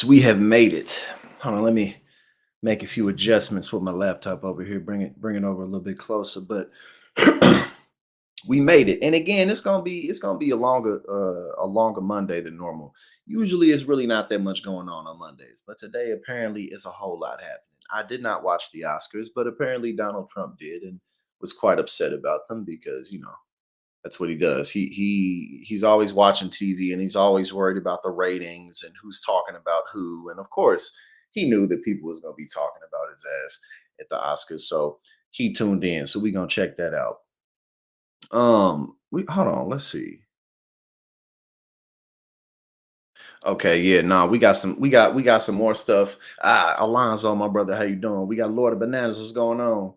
we have made it. Hold on, let me make a few adjustments with my laptop over here. Bring it over a little bit closer. But we made it. And again, it's gonna be a longer Monday than normal. Usually, it's really not that much going on Mondays, but today apparently is a whole lot happening. I did not watch the Oscars, but apparently Donald Trump did and was quite upset about them because that's what he does. He's always watching TV and he's always worried about the ratings and who's talking about who. And of course, he knew that people was gonna be talking about his ass at the Oscars, so he tuned in. So we gonna check that out. We hold on. Let's see. Okay, yeah, no, we got some more stuff. Alonzo, my brother, how you doing? We got Lord of Bananas. What's going on?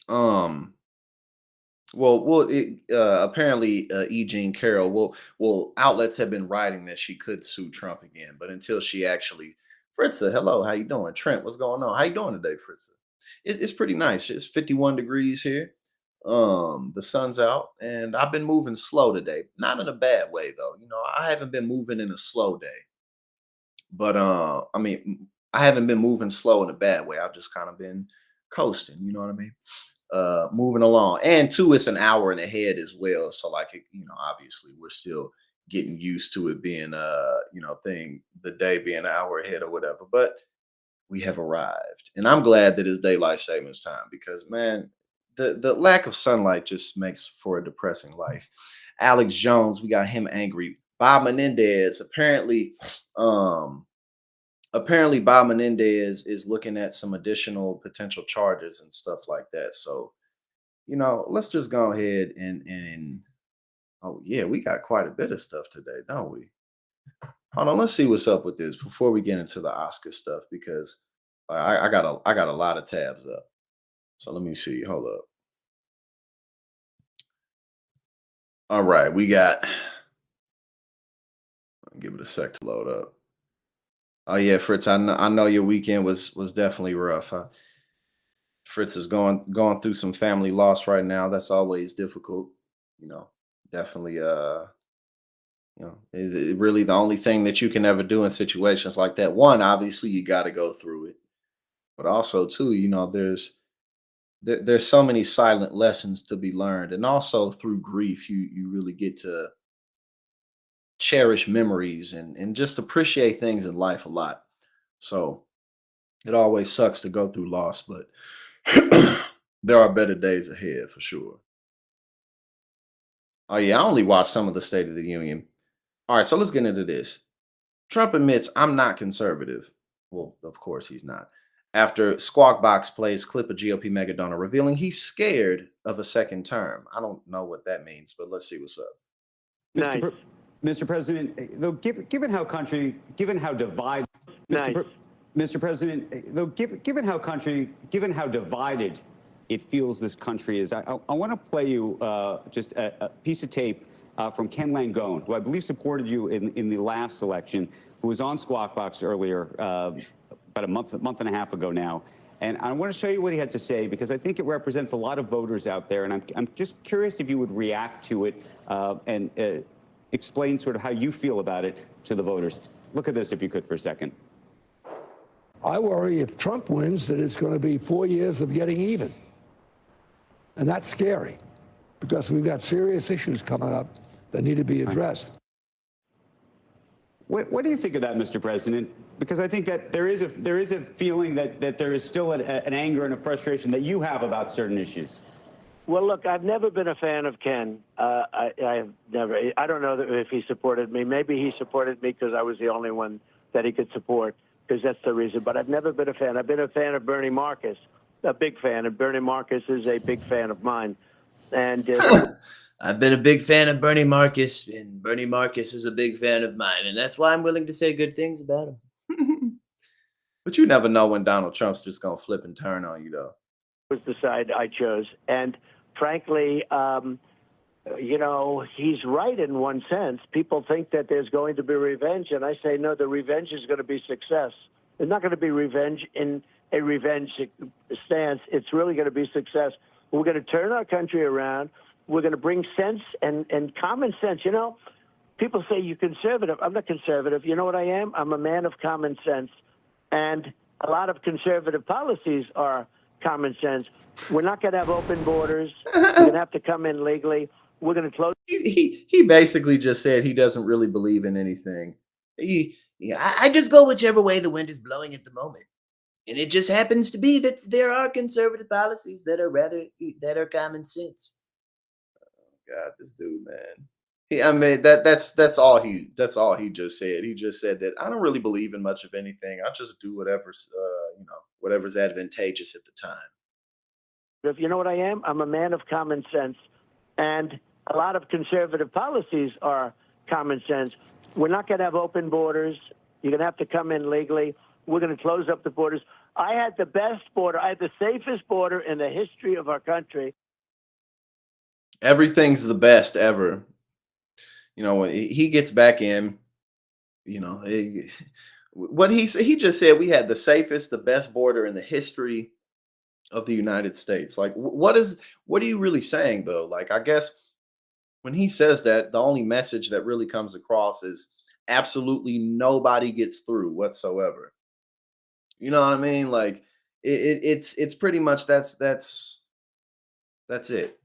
Um, apparently, E. Jean Carroll. Outlets have been writing that she could sue Trump again, but until she actually, Fritza, hello, how you doing? Trent, what's going on? How you doing today, Fritza? It's pretty nice. It's 51 degrees here. The sun's out, and I've been moving slow today. Not in a bad way, though. I haven't been moving in a slow day, but I mean, I haven't been moving slow in a bad way. I've just kind of been coasting. You know what I mean? Moving along. And two, it's an hour and ahead as well. So like obviously we're still getting used to it being the day being an hour ahead or whatever. But we have arrived. And I'm glad that it's daylight savings time because man, the lack of sunlight just makes for a depressing life. Alex Jones, we got him angry. Bob Menendez, um apparently Bob Menendez is looking at some additional potential charges and stuff like that. So, let's just go ahead and oh yeah, we got quite a bit of stuff today, don't we? Hold on, let's see what's up with this before we get into the Oscar stuff because I got a lot of tabs up. So let me see. Hold up. All right, we got. Give it a sec to load up. Oh yeah, Fritz. I know your weekend was definitely rough. Huh? Fritz is going through some family loss right now. That's always difficult. You know, definitely. Really the only thing that you can ever do in situations like that. One, obviously, you got to go through it, but also two, there's so many silent lessons to be learned, and also through grief, you really get to cherish memories and just appreciate things in life a lot. So it always sucks to go through loss, but there are better days ahead for sure. Oh yeah, I only watched some of the State of the Union. All right, so let's get into this. Trump admits I'm not conservative. Well, of course he's not. After Squawk Box plays clip of GOP mega donor revealing he's scared of a second term. I don't know what that means, but let's see what's up. Mr. Nice. Mr. President, though, given how divided, nice. Mr. President, though, given how divided it feels this country is, I want to play you just a piece of tape from Ken Langone, who I believe supported you in the last election, who was on Squawk Box earlier, about a month and a half ago now. And I want to show you what he had to say because I think it represents a lot of voters out there. And I'm just curious if you would react to it and explain sort of how you feel about it to the voters. Look at this, if you could, for a second. I worry if Trump wins that it's going to be 4 years of getting even. And that's scary because we've got serious issues coming up that need to be addressed. What do you think of that, Mr. President? Because I think that there is a feeling that there is still an anger and a frustration that you have about certain issues. Well, look, I've never been a fan of Ken. I've never. I don't know if he supported me. Maybe he supported me because I was the only one that he could support, because that's the reason. But I've never been a fan. I've been a fan of Bernie Marcus, a big fan, and Bernie Marcus is a big fan of mine. And I've been a big fan of Bernie Marcus, and Bernie Marcus is a big fan of mine, and that's why I'm willing to say good things about him. But you never know when Donald Trump's just gonna flip and turn on you, though. Was the side I chose, and frankly, he's right in one sense. People think that there's going to be revenge, and I say no. The revenge is going to be success. There's not going to be revenge in a revenge stance. It's really going to be success. We're going to turn our country around. We're going to bring sense and common sense. People say you're conservative. I'm not conservative. You know what I am? I'm a man of common sense. And a lot of conservative policies are common sense. We're not going to have open borders. You're going to have to come in legally. We're going to close. He basically just said he doesn't really believe in anything. I just go whichever way the wind is blowing at the moment. And it just happens to be that there are conservative policies that are common sense. God, this dude, man. I mean that's all he just said. He just said that I don't really believe in much of anything. I just do whatever's whatever's advantageous at the time. If you know what I am, I'm a man of common sense. And a lot of conservative policies are common sense. We're not going to have open borders. You're going to have to come in legally. We're going to close up the borders. I had the best border. I had the safest border in the history of our country. Everything's the best ever. When he gets back in, what he just said, we had the safest, the best border in the history of the United States. Like, what are you really saying though? Like, I guess when he says that, the only message that really comes across is absolutely nobody gets through whatsoever. You know what I mean? Like, it's pretty much that's it.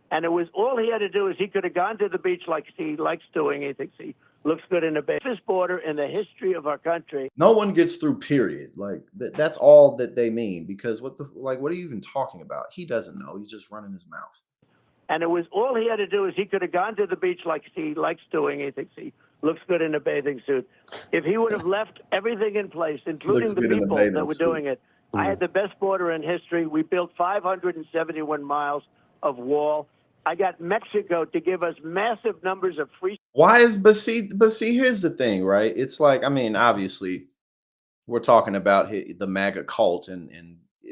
And it was all he had to do is he could have gone to the beach like he likes doing. He thinks he looks good in the bay. This border in the history of our country. No one gets through, period. Like that's all that they mean. Because what are you even talking about? He doesn't know. He's just running his mouth. And it was all he had to do is he could have gone to the beach like he likes doing. He thinks he looks good in a bathing suit. If he would have left everything in place, including the people that were doing it, I had the best border in history. We built 571 miles of wall. I got Mexico to give us massive numbers of free. Why is but see here's the thing, right? It's like, I mean, obviously we're talking about the MAGA cult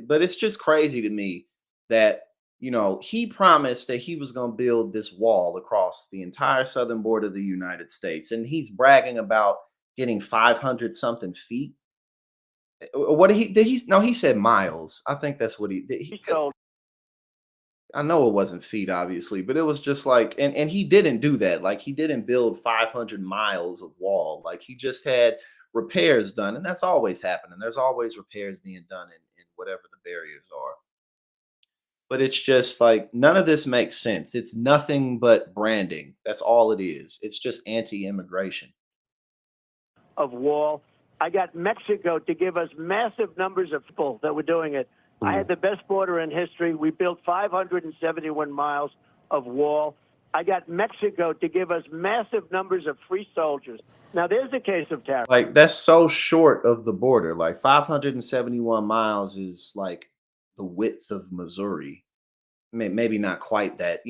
but it's just crazy to me that he promised that he was going to build this wall across the entire southern border of the United States, and he's bragging about getting 500 something feet. What he said miles. I think that's what he sold. I know it wasn't feet, obviously, but it was just like, and he didn't do that. Like, he didn't build 500 miles of wall. Like, he just had repairs done, and that's always happening. There's always repairs being done in whatever the barriers are. But it's just like, none of this makes sense. It's nothing but branding. That's all it is. It's just anti-immigration. Of wall. I got Mexico to give us massive numbers of people that were doing it. I had the best border in history. We built 571 miles of wall. I got Mexico to give us massive numbers of free soldiers. Now, there's a case of terror. Like, that's so short of the border. Like, 571 miles is like the width of Missouri. Maybe not quite that,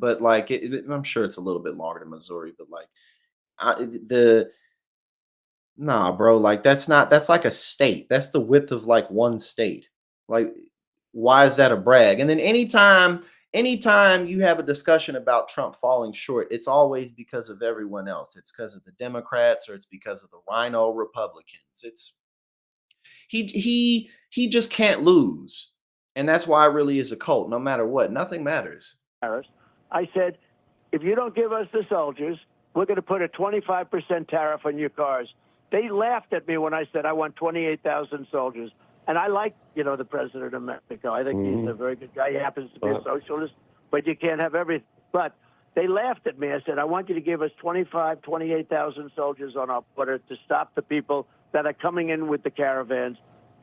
but like, I'm sure it's a little bit longer than Missouri, but like, nah, bro, like that's like a state. That's the width of like one state. Like, why is that a brag? And then anytime you have a discussion about Trump falling short, it's always because of everyone else. It's because of the Democrats, or it's because of the Rhino Republicans. He just can't lose. And that's why it really is a cult. No matter what, nothing matters. I said, if you don't give us the soldiers, we're going to put a 25% tariff on your cars. They laughed at me when I said I want 28,000 soldiers. And I like, the president of Mexico. I think he's a very good guy. He happens to be a socialist, but you can't have everything. But they laughed at me. I said, I want you to give us 28,000 soldiers on our border to stop the people that are coming in with the caravans.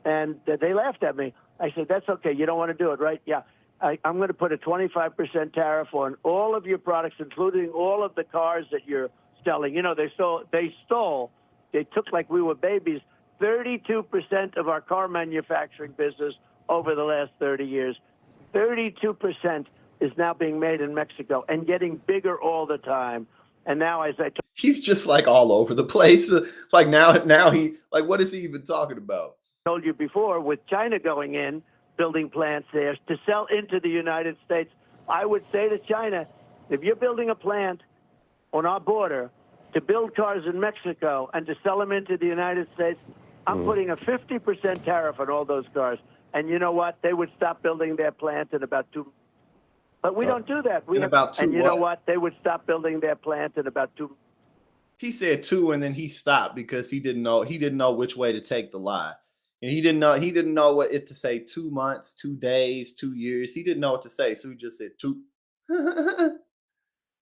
And they laughed at me. I said, that's okay. You don't want to do it, right? Yeah. I'm going to put a 25% tariff on all of your products, including all of the cars that you're selling. They took like we were babies, 32% of our car manufacturing business over the last 30 years. 32% is now being made in Mexico and getting bigger all the time. And now, as I he's just like all over the place. Like now he, like, what is he even talking about? told you before, with China going in, building plants there to sell into the United States, I would say to China, if you're building a plant on our border to build cars in Mexico and to sell them into the United States, I'm putting a 50% tariff on all those cars. And you know what? They would stop building their plant in about 2. But we don't do that. About 2 and you know what? They would stop building their plant in about 2. He said 2 and then he stopped because he didn't know which way to take the lie. And he didn't know what it to say 2 months, 2 days, 2 years. He didn't know what to say, so he just said 2.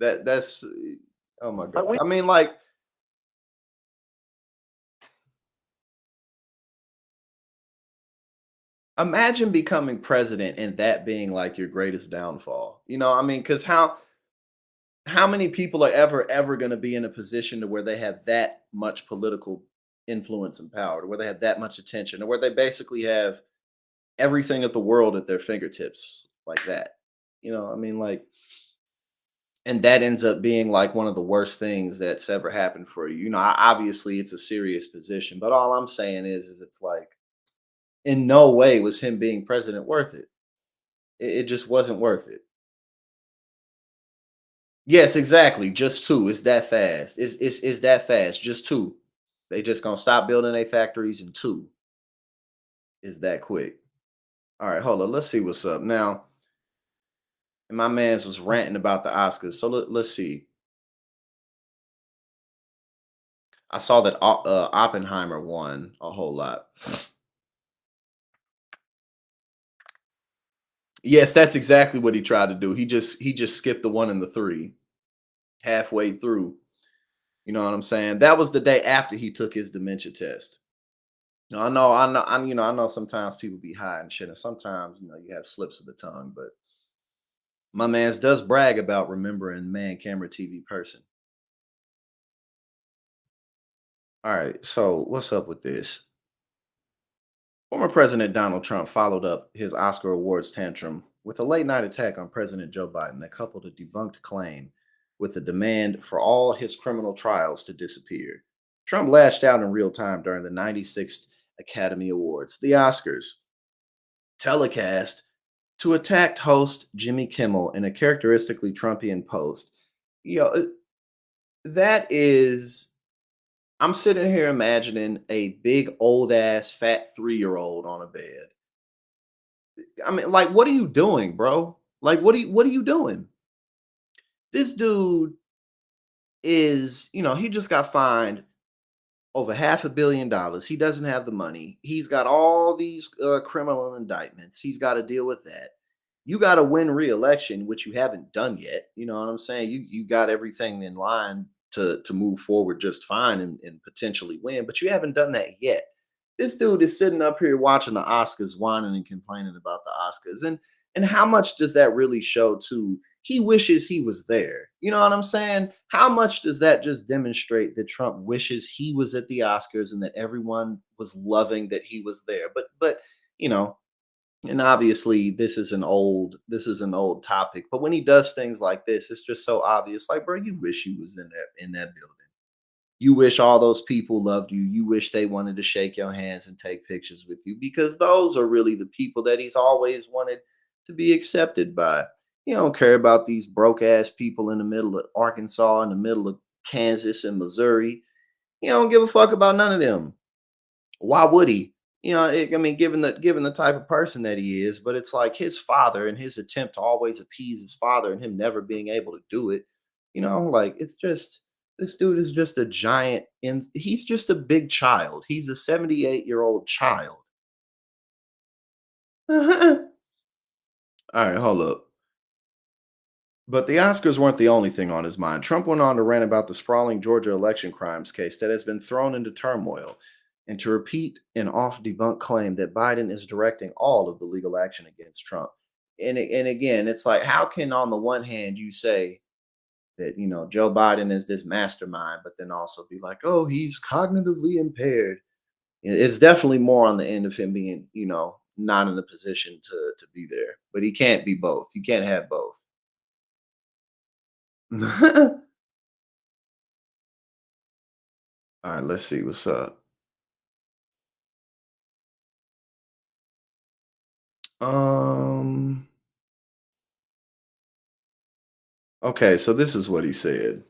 That's oh my But god. we I mean, like, imagine becoming president and that being like your greatest downfall. I mean, because how many people are ever going to be in a position to where they have that much political influence and power, to where they have that much attention, or where they basically have everything of the world at their fingertips like that. I mean, like, and that ends up being like one of the worst things that's ever happened for you. Obviously it's a serious position, but all I'm saying is it's like in no way was him being president worth it. It just wasn't worth it. Yes, exactly. Just 2. It's that fast. It's that fast. Just 2. They just gonna stop building their factories in 2. Is that quick. All right, hold on. Let's see what's up now. And my man's was ranting about the Oscars. So let's see. I saw that Oppenheimer won a whole lot. Yes, that's exactly what he tried to do. He just skipped the 1 and the 3 halfway through. You know what I'm saying? That was the day after he took his dementia test. Now, I know sometimes people be high and shit, and sometimes you have slips of the tongue, but my man's does brag about remembering man, camera, TV, person. All right, so what's up with this? Former President Donald Trump followed up his Oscar awards tantrum with a late night attack on President Joe Biden that coupled a debunked claim with a demand for all his criminal trials to disappear. Trump lashed out in real time during the 96th Academy Awards, the Oscars, telecast to attacked host Jimmy Kimmel in a characteristically Trumpian post. You know, that is, I'm sitting here imagining a big old ass fat 3-year-old on a bed. I mean, like, what are you doing, bro? Like, what are you doing? This dude is, he just got fined over $500 million. He doesn't have the money. He's got all these criminal indictments. He's got to deal with that. You got to win re-election, which you haven't done yet. You know what I'm saying? You got everything in line to move forward just fine and potentially win, but you haven't done that yet. This dude is sitting up here watching the Oscars, whining and complaining about the Oscars. And how much does that really show to he wishes he was there? You know what I'm saying? How much does that just demonstrate that Trump wishes he was at the Oscars and that everyone was loving that he was there? But you know, and obviously this is an old topic, but when he does things like this, it's just so obvious. Like, bro, you wish you was in that building. You wish all those people loved you. You wish they wanted to shake your hands and take pictures with you, because those are really the people that he's always wanted to be accepted by. He don't care about these broke ass people in the middle of Arkansas, in the middle of Kansas and Missouri. He don't give a fuck about none of them. Why would he? I mean, given the type of person that he is, but it's like his father and his attempt to always appease his father and him never being able to do it. Like, it's just, this dude is just a giant, and he's just a big child. He's a 78-year-old child. All right, hold up. But the Oscars weren't the only thing on his mind. Trump went on to rant about the sprawling Georgia election crimes case that has been thrown into turmoil, and to repeat an off debunked claim that Biden is directing all of the legal action against Trump. And again, it's like, how can on the one hand you say that Joe Biden is this mastermind, but then also be like, oh, he's cognitively impaired? It's definitely more on the end of him being, not in a position to be there. But he can't be both. You can't have both. All right, let's see what's up. Um. Okay, so this is what he said.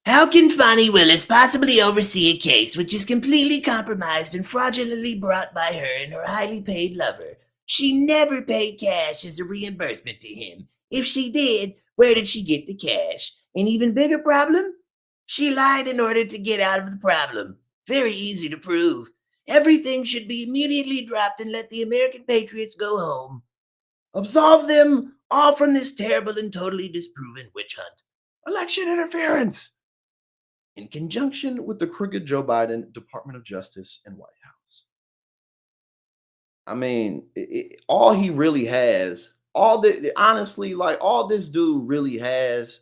How can Fonnie Willis possibly oversee a case which is completely compromised and fraudulently brought by her and her highly paid lover? She never paid cash as a reimbursement to him. If she did, where did she get the cash? An even bigger problem? She lied in order to get out of the problem. Very easy to prove. Everything should be immediately dropped and let the American patriots go home. Absolve them all from this terrible and totally disproven witch hunt. Election interference. In conjunction with the crooked Joe Biden Department of Justice and White House. I mean, all he really has, all the honestly, like all this dude really has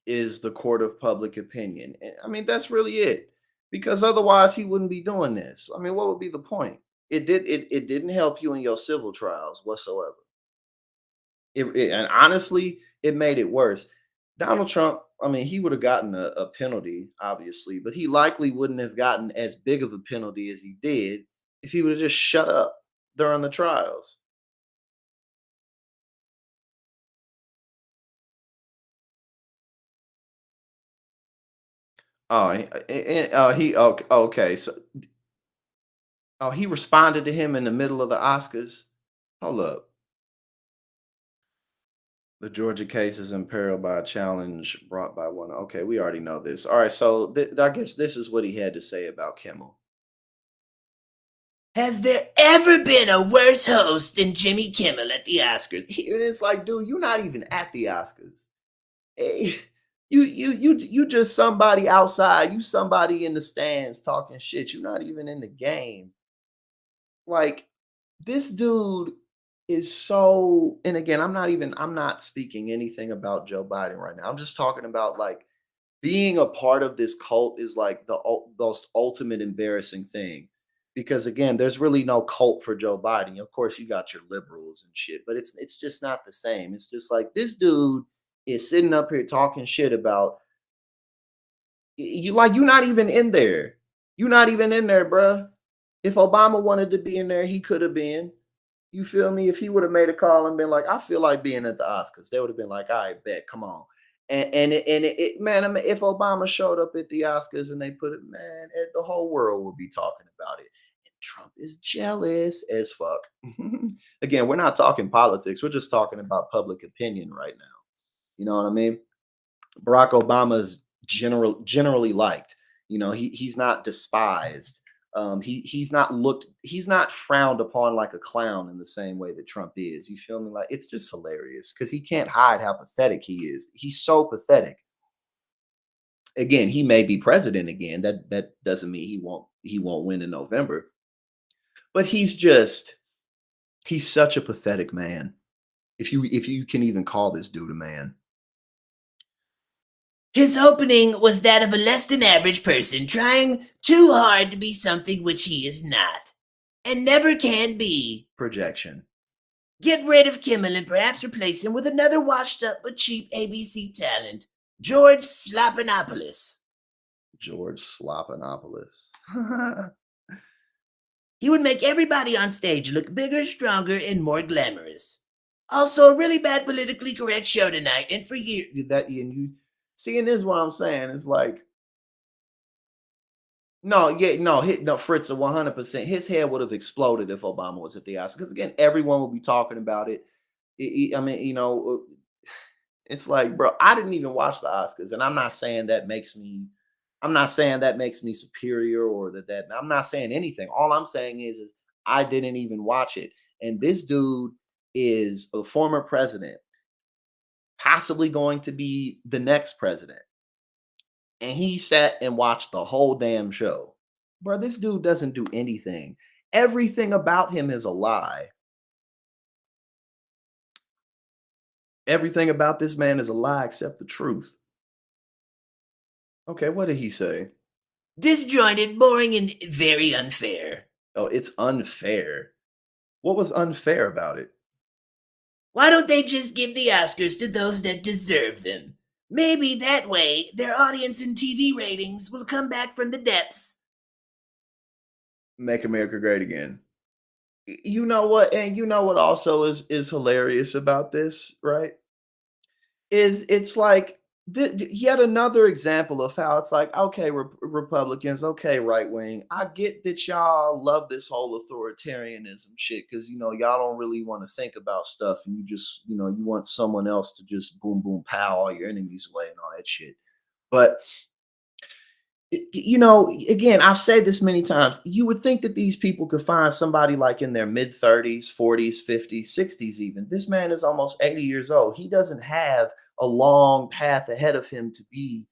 is the court of public opinion. And I mean, that's really it. Because otherwise he wouldn't be doing this. I mean, what would be the point? It didn't help you in your civil trials whatsoever. And honestly, it made it worse. Donald Trump, I mean, he would have gotten a penalty, obviously, but he likely wouldn't have gotten as big of a penalty as he did if he would have just shut up during the trials. Oh, he okay, okay. So, oh, he responded to him in the middle of the Oscars. Hold up. The Georgia case is imperiled by a challenge brought by one. Okay, we already know this. All right, so I guess this is what he had to say about Kimmel. Has there ever been a worse host than Jimmy Kimmel at the Oscars? It's like, dude, you're not even at the Oscars. Eh, you just somebody outside. You somebody in the stands talking shit. You're not even in the game. Like this dude is so. And again, I'm not speaking anything about Joe Biden right now. I'm just talking about like being a part of this cult is like the most ultimate embarrassing thing. Because again, there's really no cult for Joe Biden. Of course, you got your liberals and shit, but it's just not the same. It's just like this dude is sitting up here talking shit about you like you're not even in there. You're not even in there, bruh. If Obama wanted to be in there, he could have been. You feel me? If he would have made a call and been like, I feel like being at the Oscars, they would have been like, all right, bet, come on. Man, I mean, if Obama showed up at the Oscars and they put it, man, the whole world would be talking about it. And Trump is jealous as fuck. Again, we're not talking politics. We're just talking about public opinion right now. You know what I mean? Barack Obama is generally liked. You know, he's not despised. He's not frowned upon like a clown in the same way that Trump is. You feel me? Like it's just hilarious because he can't hide how pathetic he is. He's so pathetic. Again, he may be president again. That doesn't mean he won't win in November. But he's such a pathetic man. If you can even call this dude a man. His opening was that of a less than average person trying too hard to be something which he is not, and never can be. Projection. Get rid of Kimmel and perhaps replace him with another washed up but cheap ABC talent, George Slopinopoulos. George Slopinopoulos. He would make everybody on stage look bigger, stronger, and more glamorous. Also, a really bad politically correct show tonight, and for years. That and you seeing this, what I'm saying is like, no, yeah, no, Fritz, 100%. His head would have exploded if Obama was at the Oscars. Because again, everyone would be talking about it. I mean, you know, it's like, bro, I didn't even watch the Oscars, and I'm not saying that makes me superior or that I'm not saying anything. All I'm saying is I didn't even watch it. And this dude is a former president, possibly going to be the next president. And he sat and watched the whole damn show. Bro, this dude doesn't do anything. Everything about him is a lie. Everything about this man is a lie except the truth. Okay, what did he say? Disjointed, boring, and very unfair. Oh, it's unfair. What was unfair about it? Why don't they just give the Oscars to those that deserve them? Maybe that way their audience and TV ratings will come back from the depths. Make America great again. You know what? And you know what also is hilarious about this, right? Is it's like yet another example of how it's like, okay, Republicans, okay, right wing. I get that y'all love this whole authoritarianism shit because you know y'all don't really want to think about stuff, and you just you want someone else to just boom boom pow all your enemies away and all that shit. But You know, again, I've said this many times. You would think that these people could find somebody like in their mid 30s, 40s, 50s, 60s, even. This man is almost 80 years old. He doesn't have a long path ahead of him to be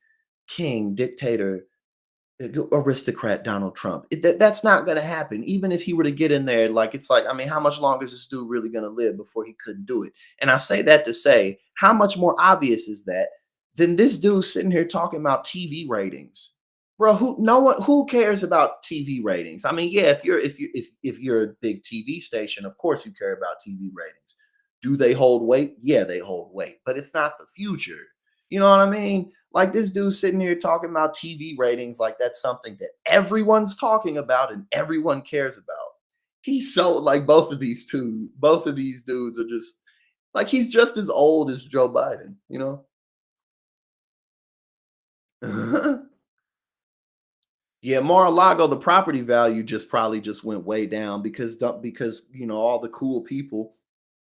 king, dictator, aristocrat Donald Trump. That's not going to happen. Even if he were to get in there, like, it's like, I mean, how much longer is this dude really going to live before he couldn't do it? And I say that to say, how much more obvious is that than this dude sitting here talking about TV ratings? Bro, who cares about TV ratings? I mean, yeah, if you're a big TV station, of course you care about TV ratings. Do they hold weight? Yeah, they hold weight, but it's not the future. You know what I mean? Like, this dude sitting here talking about TV ratings like that's something that everyone's talking about and everyone cares about. He's so, like, both of these dudes are just like, he's just as old as Joe Biden, you know? Yeah, Mar-a-Lago, the property value just probably just went way down because you know, all the cool people,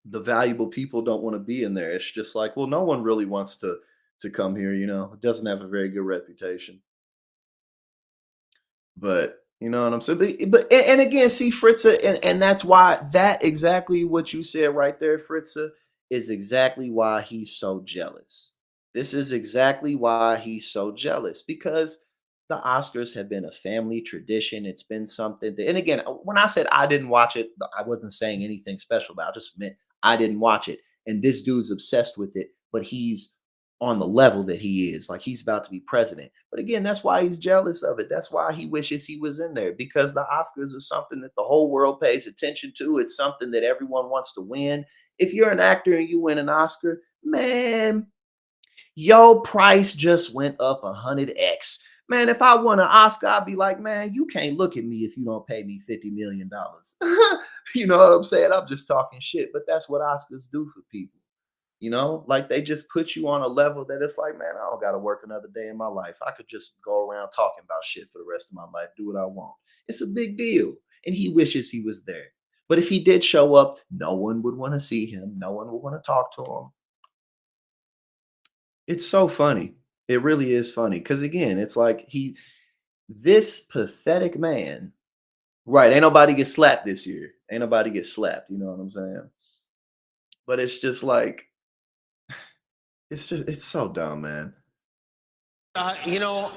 the valuable people don't want to be in there. It's just like, well, no one really wants to come here, you know. It doesn't have a very good reputation. But you know what I'm saying? And again, see, Fritza, and that's why, that exactly what you said right there, Fritza, is exactly why he's so jealous. This is exactly why he's so jealous, because the Oscars have been a family tradition. It's been something that, and again, when I said I didn't watch it, I wasn't saying anything special about it. I just meant I didn't watch it. And this dude's obsessed with it, but he's on the level that he is. Like, he's about to be president. But again, that's why he's jealous of it. That's why he wishes he was in there, because the Oscars are something that the whole world pays attention to. It's something that everyone wants to win. If you're an actor and you win an Oscar, man, your price just went up 100x. Man, if I won an Oscar, I'd be like, man, you can't look at me if you don't pay me $50 million. You know what I'm saying? I'm just talking shit, but that's what Oscars do for people. You know, like, they just put you on a level that it's like, man, I don't got to work another day in my life. I could just go around talking about shit for the rest of my life, do what I want. It's a big deal. And he wishes he was there. But if he did show up, no one would want to see him. No one would want to talk to him. It's so funny. It really is funny. Because again, it's like, this pathetic man, right? Ain't nobody get slapped this year. Ain't nobody get slapped. You know what I'm saying? But it's just like, it's so dumb, man. You know,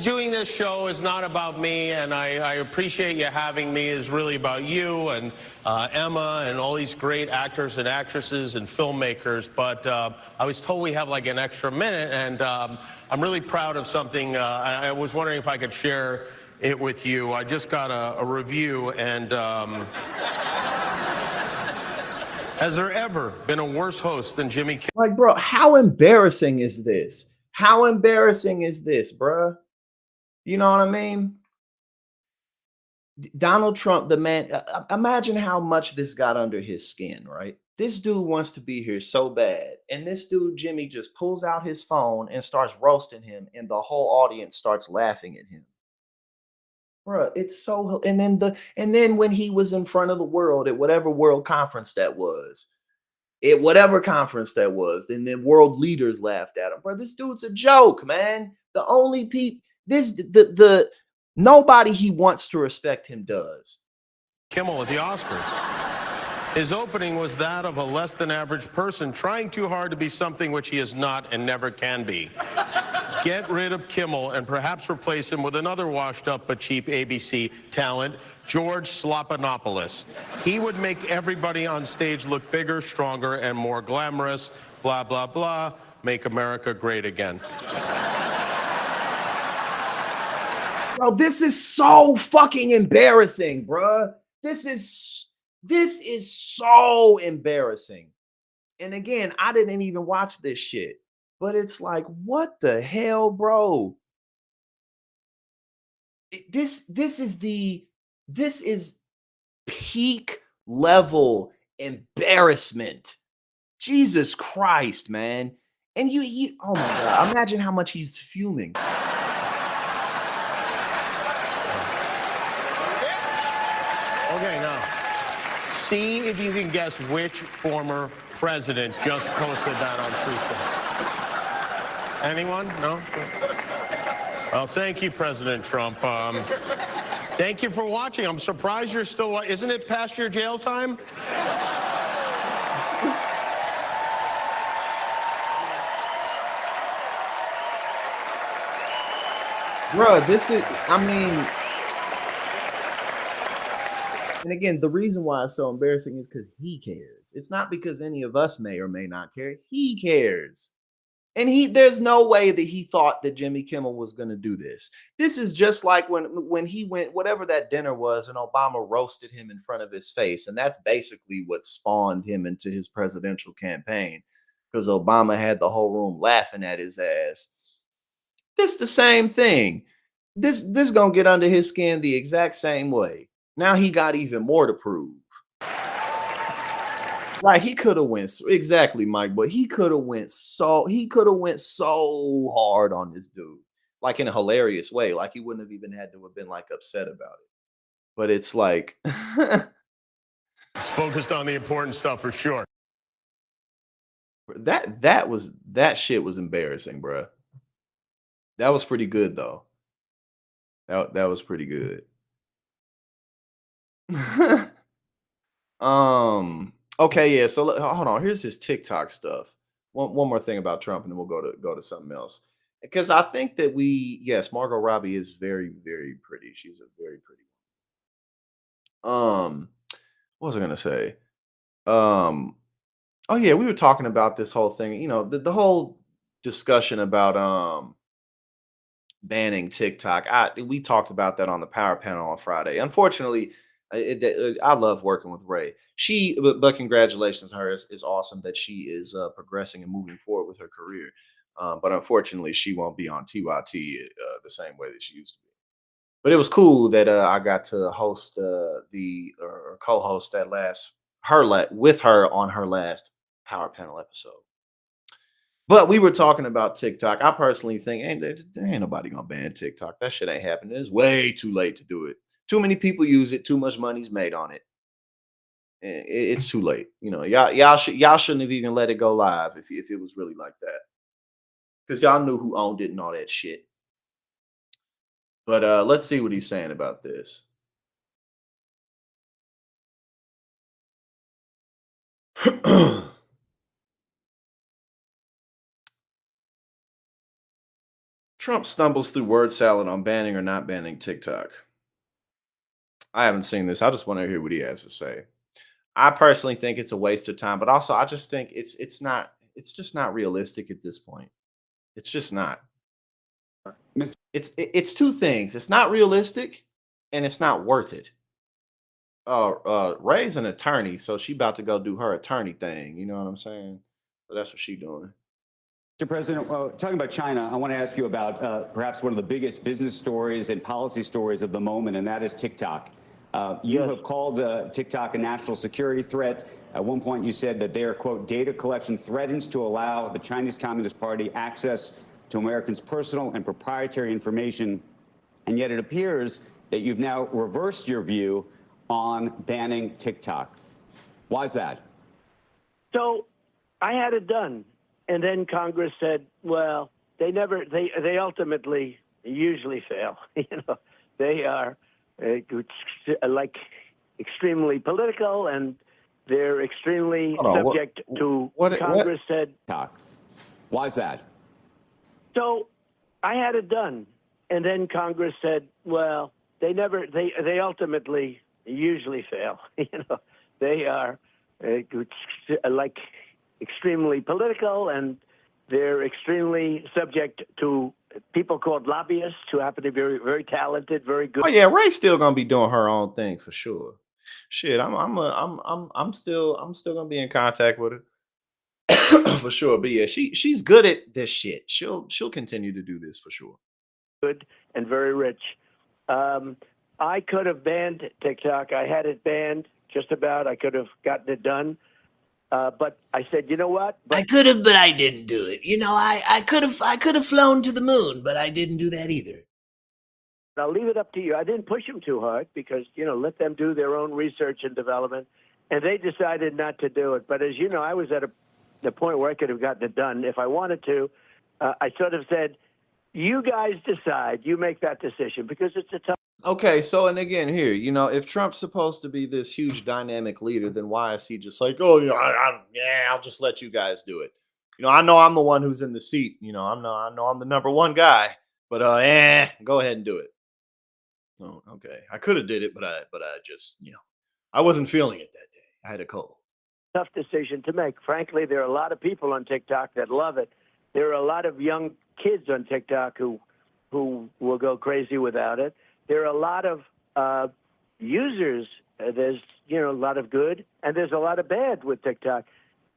doing this show is not about me, and I appreciate you having me. It's really about you and Emma and all these great actors and actresses and filmmakers. But I was told we have like an extra minute, and I'm really proud of something. I was wondering if I could share it with you. I just got a review, and has there ever been a worse host than Jimmy Kimmel? Like, bro, how embarrassing is this? How embarrassing is this, bruh? You know what I mean? Donald Trump, the man, imagine how much this got under his skin, right? This dude wants to be here so bad. And this dude, Jimmy, just pulls out his phone and starts roasting him, and the whole audience starts laughing at him. Bruh, it's so, and then when he was in front of the world at whatever world conference that was, and then world leaders laughed at him. Bro, this dude's a joke, man. The only people, nobody he wants to respect him does. Kimmel at the Oscars. His opening was that of a less than average person trying too hard to be something which he is not and never can be. Get rid of Kimmel and perhaps replace him with another washed up but cheap ABC talent, George Slopanopoulos. He would make everybody on stage look bigger, stronger, and more glamorous. Blah, blah, blah. Make America great again. Bro, this is so fucking embarrassing, bruh. This is so embarrassing. And again, I didn't even watch this shit. But it's like, what the hell, bro? This is peak level embarrassment. Jesus Christ, man. And you oh my God, imagine how much he's fuming. Okay, now, see if you can guess which former president just posted that on Truth Social. Anyone? No? Well, thank you, President Trump. Thank you for watching. I'm surprised you're still. Isn't it past your jail time? Bruh, this is, I mean, and again, the reason why it's so embarrassing is because he cares. It's not because any of us may or may not care. He cares. And there's no way that he thought that Jimmy Kimmel was going to do this. This is just like when he went, whatever that dinner was, and Obama roasted him in front of his face. And that's basically what spawned him into his presidential campaign, because Obama had the whole room laughing at his ass. This the same thing. This gonna get under his skin the exact same way. Now he got even more to prove. Right, he could have went exactly, Mike, but he could have went so hard on this dude, like in a hilarious way. Like he wouldn't have even had to have been like upset about it. But it's like It's focused on the important stuff for sure. that shit was embarrassing, bro. That was pretty good though. That was pretty good. Okay, yeah. So hold on. Here's his TikTok stuff. One more thing about Trump, and then we'll go to something else. Because I think that yes, Margot Robbie is very, very pretty. She's a very pretty one. What was I gonna say? Oh yeah, we were talking about this whole thing. You know, the whole discussion about banning TikTok. We talked about that on the Power Panel on Friday. Unfortunately, I love working with Ray. But congratulations to her. It's awesome that she is progressing and moving forward with her career. But unfortunately, she won't be on TYT the same way that she used to be. But it was cool that I got to host or co-host with her on her last Power Panel episode. But we were talking about TikTok. I personally think ain't nobody gonna ban TikTok. That shit ain't happening. It's way too late to do it. Too many people use it. Too much money's made on it. It's too late. You know, y'all shouldn't have even let it go live if it was really like that, because y'all knew who owned it and all that shit. But let's see what he's saying about this. Trump stumbles through word salad on banning or not banning TikTok. I haven't seen this. I just want to hear what he has to say. I personally think it's a waste of time, but also I just think it's just not realistic at this point. It's just not. It's two things. It's not realistic, and it's not worth it. Ray's an attorney, so she about to go do her attorney thing. You know what I'm saying? So that's what she doing. Mr. President, talking about China, I want to ask you about perhaps one of the biggest business stories and policy stories of the moment, and that is TikTok. You have called TikTok a national security threat. At one point, you said that their, quote, data collection threatens to allow the Chinese Communist Party access to Americans' personal and proprietary information. And yet it appears that you've now reversed your view on banning TikTok. Why is that? So I had it done. And then Congress said, well, they ultimately usually fail. You know, they are like extremely political, and they're extremely subject to Congress said. Why is that? So I had it done. And then Congress said, well, they ultimately usually fail. You know, they are like extremely political, and they're extremely subject to people called lobbyists who happen to be very, very talented, very good. Oh yeah, Ray's still gonna be doing her own thing for sure. Shit, I'm still gonna be in contact with her for sure. But yeah, she's good at this shit. She'll continue to do this for sure. Good and very rich. I could have banned TikTok. I had it banned just about. I could have gotten it done. But I said, you know what? I could have, but I didn't do it. You know, I could have flown to the moon, but I didn't do that either. I'll leave it up to you. I didn't push them too hard because, you know, let them do their own research and development. And they decided not to do it. But as you know, I was at the point where I could have gotten it done if I wanted to. I sort of said, You guys decide. You make that decision because it's a tough. Okay, so and again here, if Trump's supposed to be this huge dynamic leader, then why is he just like, oh, yeah, I'll just let you guys do it. I know I'm the one who's in the seat. I know I'm the number one guy, but go ahead and do it. Oh, okay. I could have did it, but I just, I wasn't feeling it that day. I had a cold. Tough decision to make. Frankly, there are a lot of people on TikTok that love it. There are a lot of young kids on TikTok who will go crazy without it. There are a lot of users. There's a lot of good and there's a lot of bad with TikTok.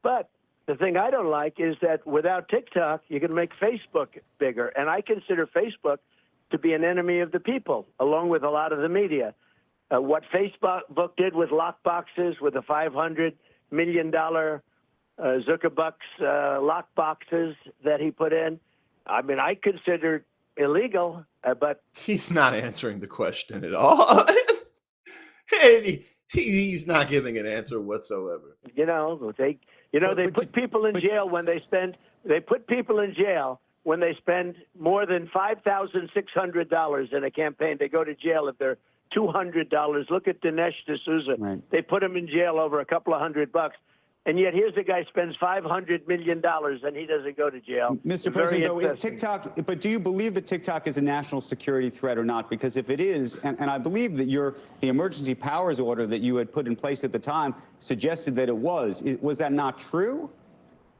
But the thing I don't like is that without TikTok, you can make Facebook bigger. And I consider Facebook to be an enemy of the people, along with a lot of the media. What Facebook did with lock boxes, with the $500 million Zuckerbucks lock boxes that he put in, I mean, I consider illegal, but he's not answering the question at all. He's not giving an answer whatsoever. They put people in jail when they spend. They put people in jail when they spend more than $5,600 in a campaign. They go to jail if they're $200. Look at Dinesh D'Souza. Right. They put him in jail over a couple of $100. And yet here's a guy spends $500 million and he doesn't go to jail. Mr. President, though, is TikTok, but do you believe that TikTok is a national security threat or not? Because if it is, and I believe that the emergency powers order that you had put in place at the time suggested that it was. Was that not true?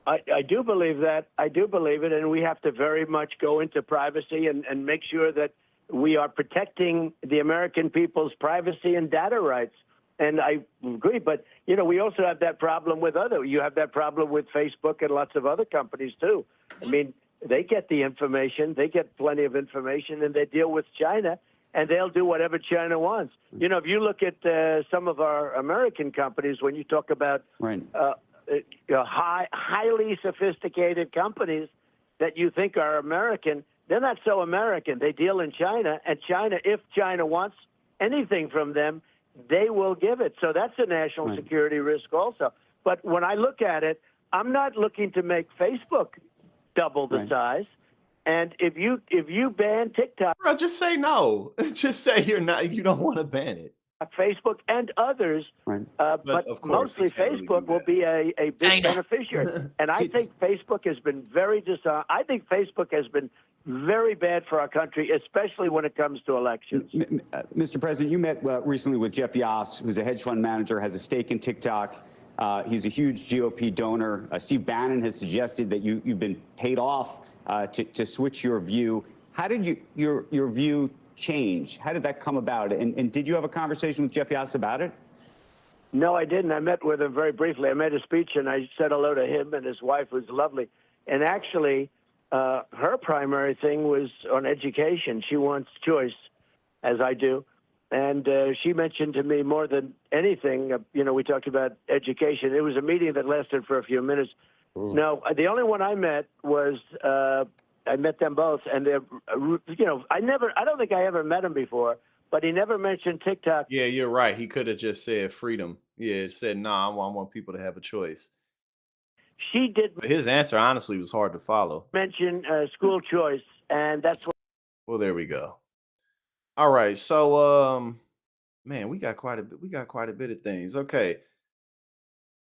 I do believe that. I do believe it. And we have to very much go into privacy and make sure that we are protecting the American people's privacy and data rights. And I agree, but, we also have that problem with you have that problem with Facebook and lots of other companies, too. I mean, they get the information, they get plenty of information, and they deal with China, and they'll do whatever China wants. If you look at some of our American companies, when you talk about highly sophisticated companies that you think are American, they're not so American. They deal in China, and China, if China wants anything from them, they will give it. So that's a national security risk also. But when I look at it, I'm not looking to make Facebook double the size. And if you ban TikTok, Bro, just say no. Just say you don't want to ban it. Facebook and others, but of course, mostly Facebook will be a big beneficiary. And I think Facebook has been I think Facebook has been very bad for our country, especially when it comes to elections. Mr. President, you met recently with Jeff Yass, who's a hedge fund manager, has a stake in TikTok. He's a huge GOP donor. Steve Bannon has suggested that you've been paid off to switch your view. How did your view change? How did that come about? And did you have a conversation with Jeff Yass about it? No, I didn't. I met with him very briefly. I made a speech and I said hello to him and his wife, who's lovely. And actually, her primary thing was on education. She wants choice, as I do. And she mentioned to me more than anything, we talked about education. It was a meeting that lasted for a few minutes. No, the only one I met was, I met them both. And, I don't think I ever met him before, but he never mentioned TikTok. Yeah, you're right. He could have just said freedom. Yeah, it said, I want people to have a choice. She did. But his answer, honestly, was hard to follow. Mention school choice, and that's what. Well, there we go. All right, so man, we got quite a bit of things. Okay,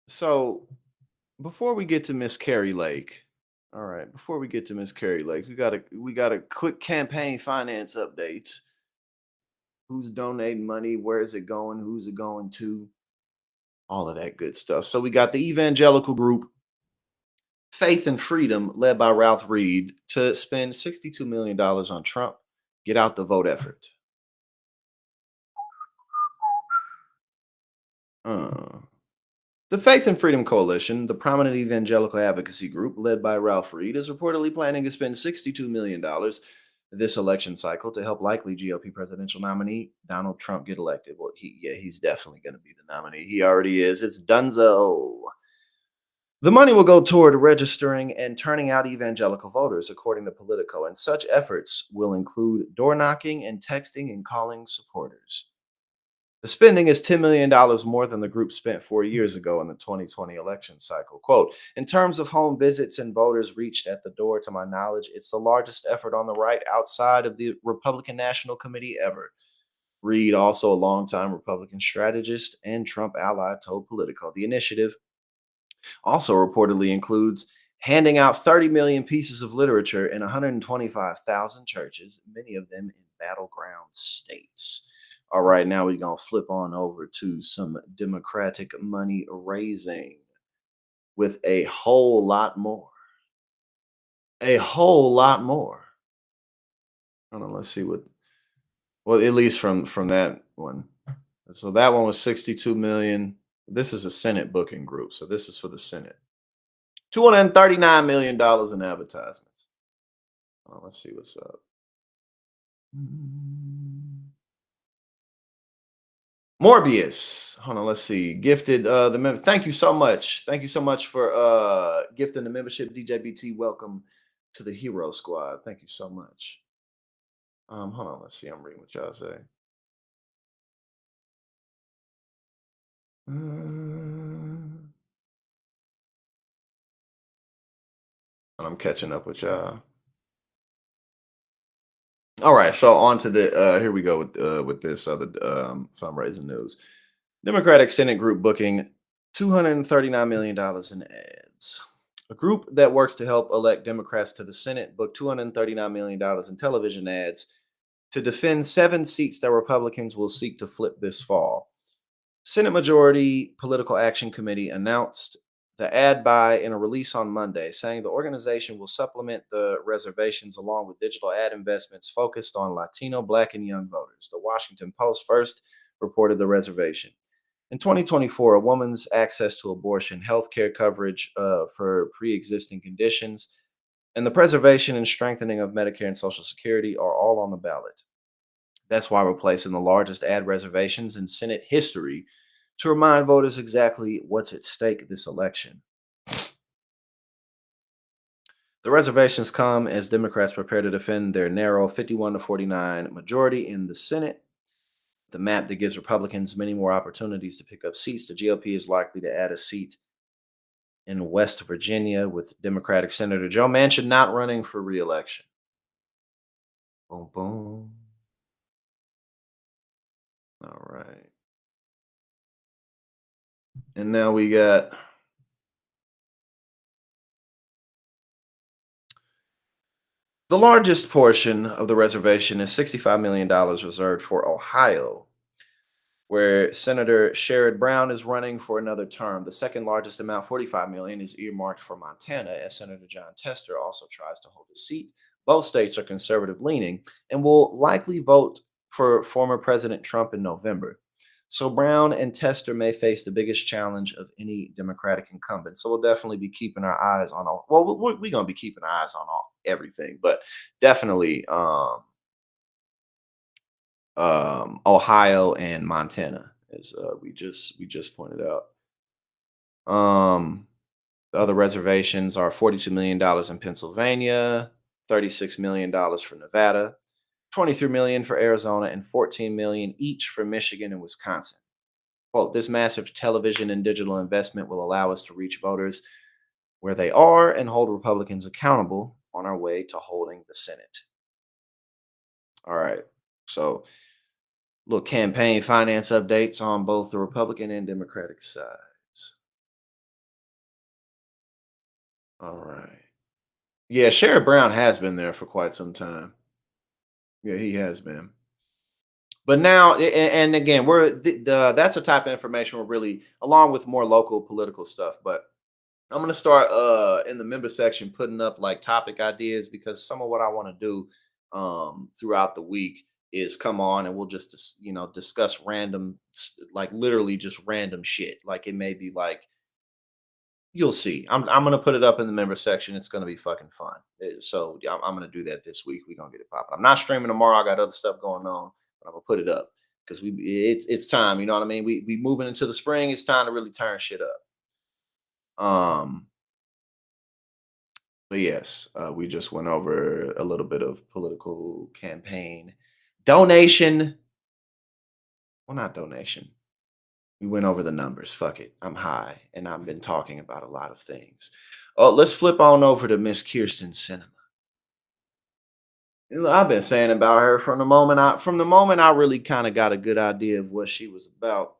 so before we get to Miss Carrie Lake, we got a quick campaign finance updates. Who's donating money? Where is it going? Who's it going to? All of that good stuff. So we got the evangelical group Faith and Freedom, led by Ralph Reed, to spend $62 million on Trump. Get out the vote effort. The Faith and Freedom Coalition, the prominent evangelical advocacy group led by Ralph Reed, is reportedly planning to spend $62 million this election cycle to help likely GOP presidential nominee Donald Trump get elected. Well, he's definitely going to be the nominee. He already is. It's dunzo. The money will go toward registering and turning out evangelical voters, according to Politico, and such efforts will include door knocking and texting and calling supporters. The spending is $10 million more than the group spent 4 years ago in the 2020 election cycle. Quote, in terms of home visits and voters reached at the door, to my knowledge, it's the largest effort on the right outside of the Republican National Committee ever. Reid, also a longtime Republican strategist and Trump ally, told Politico. The initiative also reportedly includes handing out 30 million pieces of literature in 125,000 churches, many of them in battleground states. All right, now we're going to flip on over to some Democratic money raising with a whole lot more. A whole lot more. Hold on, let's see what, well, at least from that one. So that one was 62 million. This is a Senate booking group, so this is for the Senate. $239 million in advertisements. Let's see what's up. Morbius. Hold on, let's see. Gifted the member. Thank you so much. Thank you so much for gifting the membership. DJBT, welcome to the Hero Squad. Thank you so much. Hold on, let's see. I'm reading what y'all say. And I'm catching up with y'all. All right, so on to the here we go with this other fundraising news. Democratic Senate group booking $239 million in ads. A group that works to help elect Democrats to the Senate booked $239 million in television ads to defend 7 seats that Republicans will seek to flip this fall. Senate Majority Political Action Committee announced the ad buy in a release on Monday, saying the organization will supplement the reservations along with digital ad investments focused on Latino, Black, and young voters. The Washington Post first reported the reservation. In 2024, a woman's access to abortion, health care coverage for pre-existing conditions, and the preservation and strengthening of Medicare and Social Security are all on the ballot. That's why we're placing the largest ad reservations in Senate history to remind voters exactly what's at stake this election. The reservations come as Democrats prepare to defend their narrow 51-49 majority in the Senate. The map that gives Republicans many more opportunities to pick up seats. The GOP is likely to add a seat in West Virginia with Democratic Senator Joe Manchin not running for re-election. Boom, boom. All right. And now we got the largest portion of the reservation is $65 million reserved for Ohio, where Senator Sherrod Brown is running for another term. The second largest amount, $45 million, is earmarked for Montana, as Senator John Tester also tries to hold a seat. Both states are conservative leaning and will likely vote for former President Trump in November. So Brown and Tester may face the biggest challenge of any Democratic incumbent. So we'll definitely be keeping our eyes on all. Well, we're going to be keeping our eyes on everything, but definitely Ohio and Montana, as we just pointed out. The other reservations are $42 million in Pennsylvania, $36 million for Nevada, $23 million for Arizona, and $14 million each for Michigan and Wisconsin. Quote, this massive television and digital investment will allow us to reach voters where they are and hold Republicans accountable on our way to holding the Senate. All right. So, little campaign finance updates on both the Republican and Democratic sides. All right. Yeah, Sherrod Brown has been there for quite some time. Yeah, he has been. But now, and again, that's the type of information we're really, along with more local political stuff. But I'm gonna start in the member section putting up like topic ideas, because some of what I want to do throughout the week is come on and we'll just discuss random, like literally just random shit. Like it may be like, you'll see. I'm gonna put it up in the member section. It's gonna be fucking fun. So yeah, I'm gonna do that this week. We're gonna get it popping. I'm not streaming tomorrow. I got other stuff going on, but I'm gonna put it up because it's time. You know what I mean? We moving into the spring. It's time to really turn shit up. But yes, we just went over a little bit of political campaign donation Well, not donation. We went over the numbers. Fuck it. I'm high and I've been talking about a lot of things. Oh, let's flip on over to Miss Kirsten Cinema. You know, I've been saying about her from the moment I really kind of got a good idea of what she was about.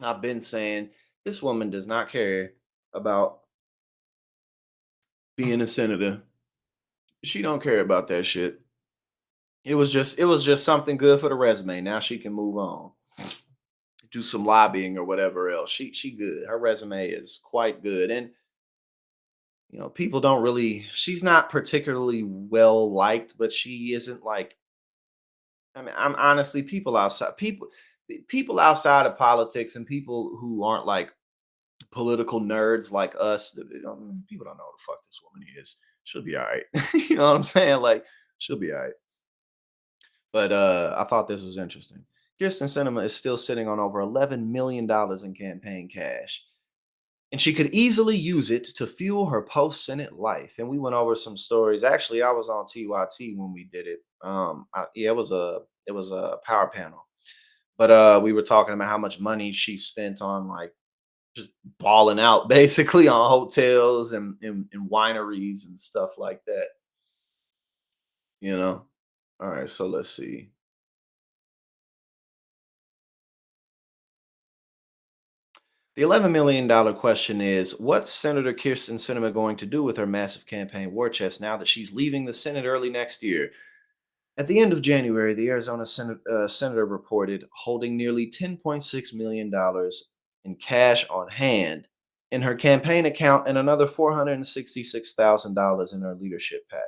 I've been saying this woman does not care about being a senator. She don't care about that shit. It was just something good for the resume. Now she can move on. Do some lobbying or whatever else. She good. Her resume is quite good. And people don't really she's not particularly well liked, but she isn't like I mean, I'm honestly people outside of politics and people who aren't like political nerds like us, people don't know who the fuck this woman is. She'll be all right. You know what I'm saying? Like, she'll be all right. But I thought this was interesting. Kirsten Cinema is still sitting on over $11 million in campaign cash, and she could easily use it to fuel her post-Senate life. And we went over some stories. Actually, I was on TYT when we did it. Yeah, it was a power panel, but we were talking about how much money she spent on like just balling out basically on hotels and wineries and stuff like that. You know. All right, so let's see. The $11 million question is, what's Senator Kirsten Sinema going to do with her massive campaign war chest now that she's leaving the Senate early next year? At the end of January, the Arizona senator reported holding nearly $10.6 million in cash on hand in her campaign account and another $466,000 in her leadership pack.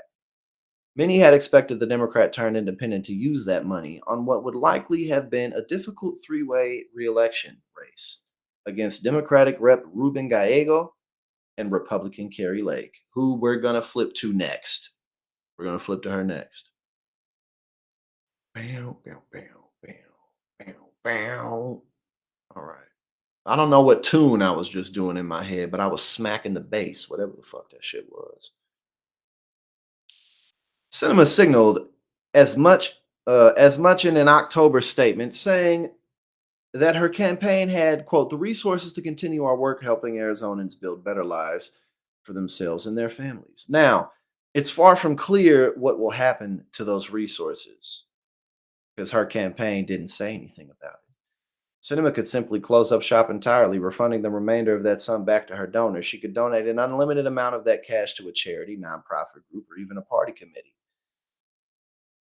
Many had expected the Democrat turned independent to use that money on what would likely have been a difficult three-way reelection race against Democratic Rep. Ruben Gallego and Republican Carrie Lake, who we're going to flip to next. We're going to flip to her next. Bow, bow, bow, bow, bow, bow. All right. I don't know what tune I was just doing in my head, but I was smacking the bass, whatever the fuck that shit was. Cinema signaled as much in an October statement, saying that her campaign had, quote, the resources to continue our work helping Arizonans build better lives for themselves and their families. Now, it's far from clear what will happen to those resources because her campaign didn't say anything about it. Cinema could simply close up shop entirely, refunding the remainder of that sum back to her donors. She could donate an unlimited amount of that cash to a charity, nonprofit group, or even a party committee.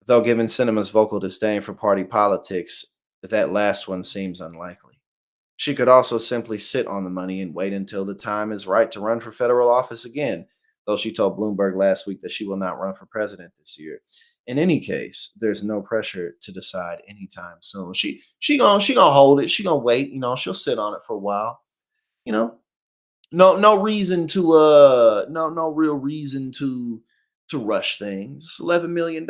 Though, given Cinema's vocal disdain for party politics, that last one seems unlikely. She could also simply sit on the money and wait until the time is right to run for federal office again, though she told Bloomberg last week that she will not run for president this year. In any case, there's no pressure to decide anytime soon. She gonna hold it. She gonna wait. She'll sit on it for a while. You know, no reason to no real reason to rush things. It's $11 million.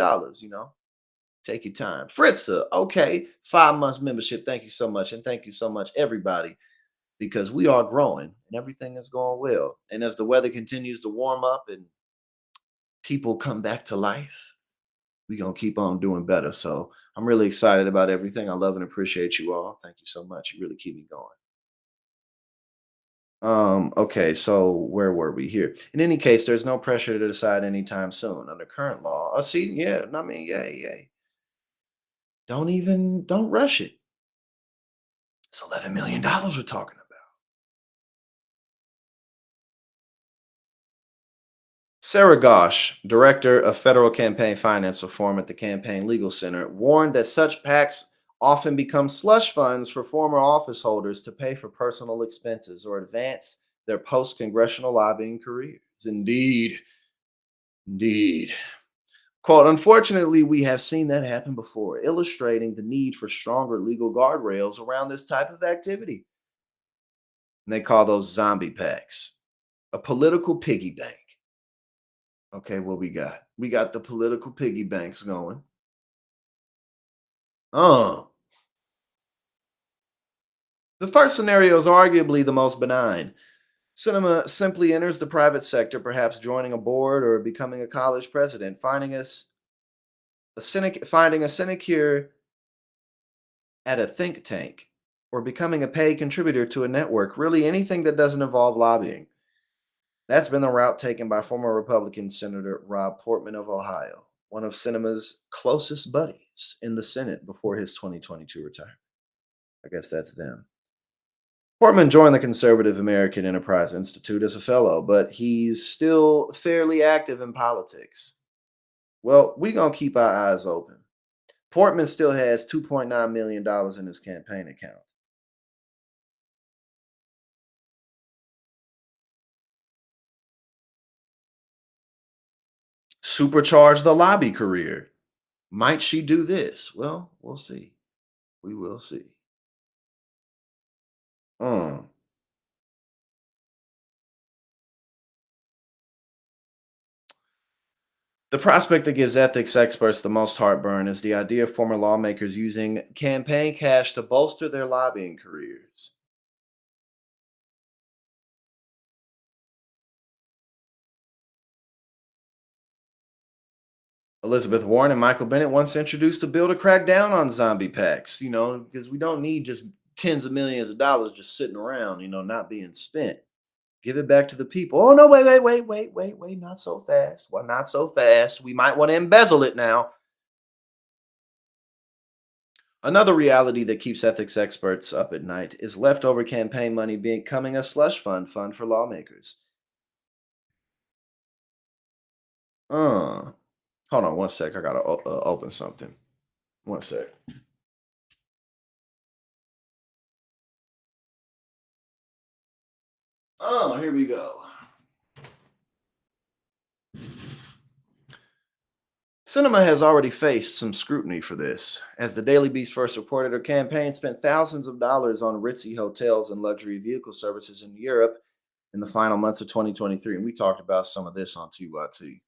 Take your time. Fritza, okay, 5 months membership. Thank you so much. And thank you so much, everybody, because we are growing and everything is going well. And as the weather continues to warm up and people come back to life, we're going to keep on doing better. So I'm really excited about everything. I love and appreciate you all. Thank you so much. You really keep me going. Okay, so where were we here? In any case, there's no pressure to decide anytime soon under current law. See, yeah, I mean, yeah. Don't rush it. It's $11 million we're talking about. Sarah Gosh, director of federal campaign finance reform at the Campaign Legal Center, warned that such PACs often become slush funds for former office holders to pay for personal expenses or advance their post congressional lobbying careers. Indeed. Indeed. Quote, unfortunately, we have seen that happen before, illustrating the need for stronger legal guardrails around this type of activity. And they call those zombie PACs, a political piggy bank. Okay, what we got? We got the political piggy banks going. Oh. The first scenario is arguably the most benign. Cinema simply enters the private sector, perhaps joining a board or becoming a college president, finding a sinecure at a think tank, or becoming a paid contributor to a network, really anything that doesn't involve lobbying. That's been the route taken by former Republican Senator Rob Portman of Ohio, one of Sinema's closest buddies in the Senate before his 2022 retirement. I guess that's them. Portman joined the Conservative American Enterprise Institute as a fellow, but he's still fairly active in politics. Well, we're going to keep our eyes open. Portman still has $2.9 million in his campaign account. Supercharge the lobby career. Might she do this? Well, we'll see. We will see. Mm. The prospect that gives ethics experts the most heartburn is the idea of former lawmakers using campaign cash to bolster their lobbying careers. Elizabeth Warren and Michael Bennet once introduced a bill to crack down on zombie packs, because we don't need just tens of millions of dollars just sitting around, not being spent. Give it back to the people. Oh, no, wait, not so fast. Well, not so fast. We might want to embezzle it now. Another reality that keeps ethics experts up at night is leftover campaign money becoming a slush fund for lawmakers. Hold on one sec. I got to open something. One sec. Oh, here we go. Sinema has already faced some scrutiny for this. As the Daily Beast first reported, her campaign spent thousands of dollars on ritzy hotels and luxury vehicle services in Europe in the final months of 2023. And we talked about some of this on TYT.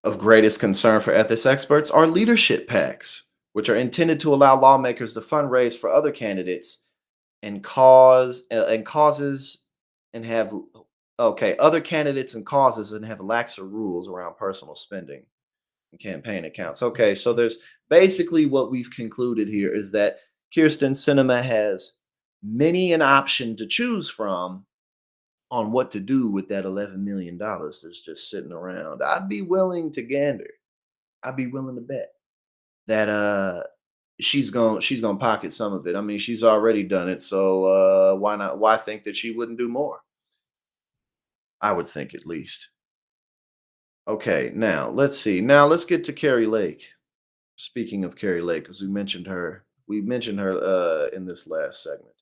Of greatest concern for ethics experts are leadership PACs, which are intended to allow lawmakers to fundraise for other candidates and causes and have other candidates and causes and have laxer rules around personal spending and campaign accounts. Okay, so there's basically what we've concluded here is that Kirsten Sinema has many an option to choose from on what to do with that $11 million that's just sitting around. I'd be willing to gander. I'd be willing to bet that she's gonna pocket some of it. I mean, she's already done it, so why not? Why think that she wouldn't do more? I would think at least. Okay, now let's see. Now let's get to Carrie Lake. Speaking of Carrie Lake, because we mentioned her in this last segment.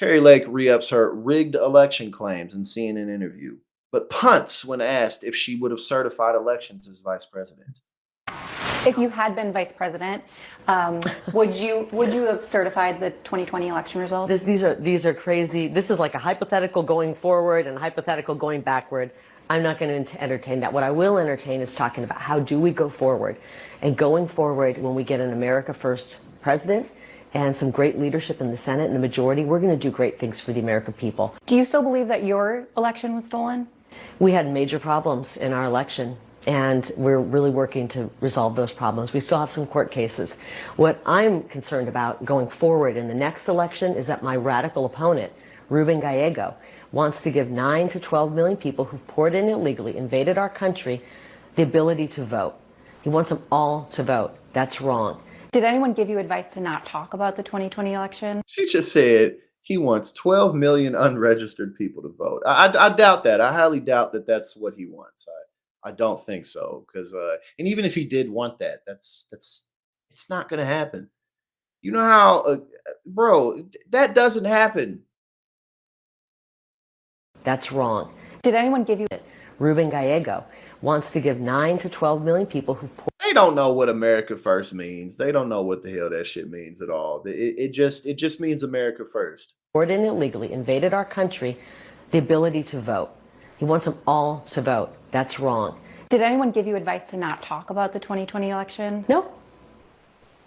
Carrie Lake re-ups her rigged election claims in CNN interview, but punts when asked if she would have certified elections as vice president. If you had been vice president, would you have certified the 2020 election results? These are crazy. This is like a hypothetical going forward and a hypothetical going backward. I'm not going to entertain that. What I will entertain is talking about how do we go forward. And going forward, when we get an America First president and some great leadership in the Senate and the majority, we're going to do great things for the American people. Do you still believe that your election was stolen? We had major problems in our election, and we're really working to resolve those problems. We still have some court cases. What I'm concerned about going forward in the next election is that my radical opponent, Ruben Gallego, wants to give 9 to 12 million people who poured in illegally, invaded our country, the ability to vote. He wants them all to vote. That's wrong. Did anyone give you advice to not talk about the 2020 election? She just said he wants 12 million unregistered people to vote. I doubt that. I highly doubt that that's what he wants. I don't think so, because and even if he did want that, it's not going to happen. You know how, bro, that doesn't happen. That's wrong. Did anyone give you Ruben Gallego wants to give 9 to 12 million people who They don't know what America First means. They don't know what the hell that shit means at all. It just means America First. poured in illegally, invaded our country, the ability to vote. He wants them all to vote. That's wrong. Did anyone give you advice to not talk about the 2020 election? No.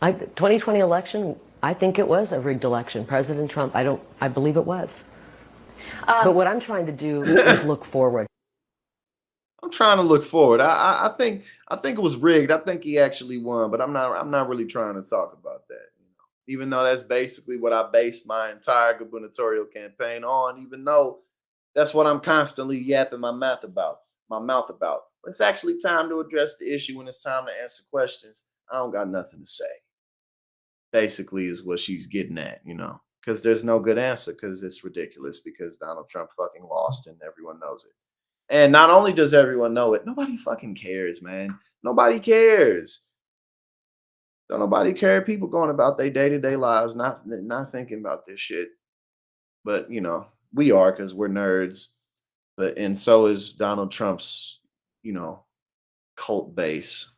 2020 election, I think it was a rigged election. President Trump, I believe it was. But what I'm trying to do is look forward. I'm trying to look forward. I think it was rigged. I think he actually won, but I'm not really trying to talk about that. Even though that's basically what I based my entire gubernatorial campaign on, even though that's what I'm constantly yapping my mouth about. When it's actually time to address the issue, when it's time to answer questions, I don't got nothing to say. Basically, is what she's getting at, because there's no good answer, because it's ridiculous, because Donald Trump fucking lost and everyone knows it. And not only does everyone know it, nobody fucking cares, man. Nobody cares. Don't nobody care. People going about their day-to-day lives, not thinking about this shit. But we are, because we're nerds. And so is Donald Trump's, you know, cult base.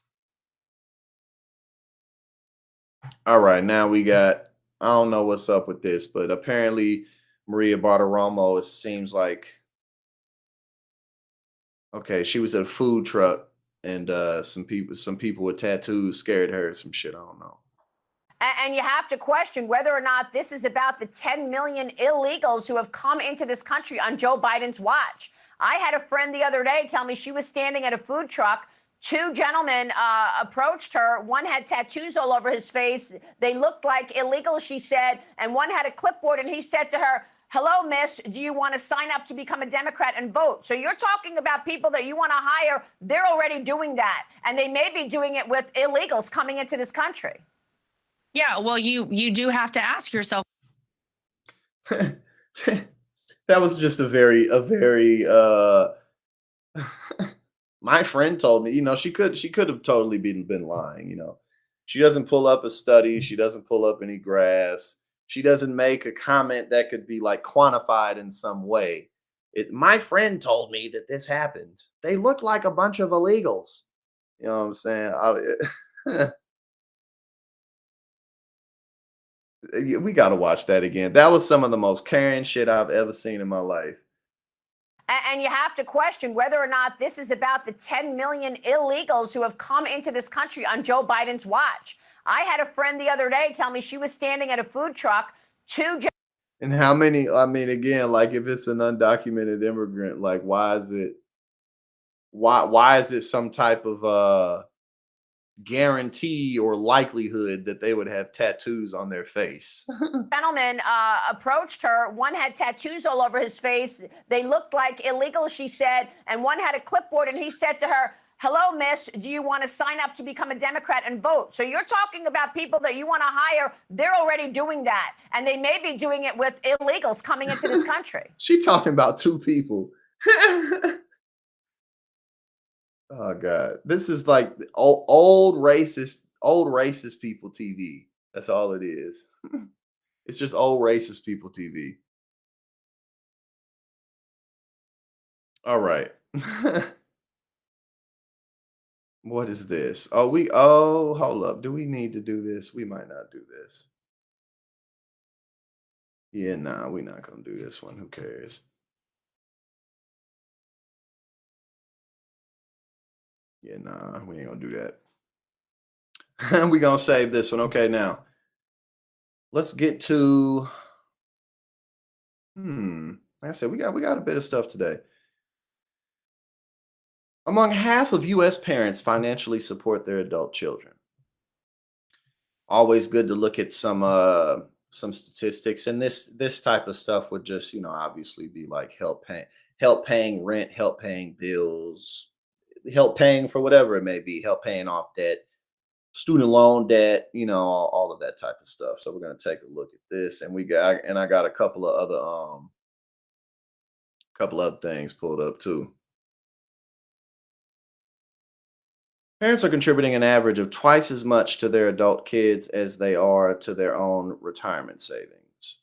All right, now we got, I don't know what's up with this, but apparently Maria Bartiromo, it seems like, okay, she was at a food truck and some people with tattoos scared her or some shit. I don't know. And you have to question whether or not this is about the 10 million illegals who have come into this country on Joe Biden's watch. I had a friend the other day tell me she was standing at a food truck. Two gentlemen approached her. One had tattoos all over his face. They looked like illegals, she said. And one had a clipboard, and he said to her, "Hello, miss, do you want to sign up to become a Democrat and vote?" So you're talking about people that you want to hire. They're already doing that. And they may be doing it with illegals coming into this country. Yeah, well, you do have to ask yourself. That was just a very my friend told me, she could have totally been lying. She doesn't pull up a study, she doesn't pull up any graphs, she doesn't make a comment that could be like quantified in some way. My friend told me that this happened. They look like a bunch of illegals. You know what I'm saying? We got to watch that again. That was some of the most caring shit I've ever seen in my life. And you have to question whether or not this is about the 10 million illegals who have come into this country on Joe Biden's watch. I had a friend the other day tell me she was standing at a food truck. And how many, I mean, again, like if it's an undocumented immigrant, like why is it some type of guarantee or likelihood that they would have tattoos on their face? Gentlemen approached her. One had tattoos all over his face. They looked like illegals, she said. And one had a clipboard, and he said to her, "Hello, miss, do you want to sign up to become a Democrat and vote?" So you're talking about people that you want to hire. They're already doing that. And they may be doing it with illegals coming into this country. She talking about two people. Oh God, this is like old racist people TV. That's all it is. It's just old racist people TV. All right. What is this? Hold up. Do we need to do this? We might not do this. Yeah, nah, we're not gonna do this one. Who cares? Yeah, nah, we ain't gonna do that. We're gonna save this one. Okay, now let's get to like I said, we got a bit of stuff today. Among half of US parents financially support their adult children. Always good to look at some statistics, and this type of stuff would just, obviously be like help paying rent, help paying bills, help paying for whatever it may be, help paying off debt, student loan debt, all of that type of stuff. So we're going to take a look at this, and I got a couple of other things pulled up too. Parents are contributing an average of twice as much to their adult kids as they are to their own retirement savings.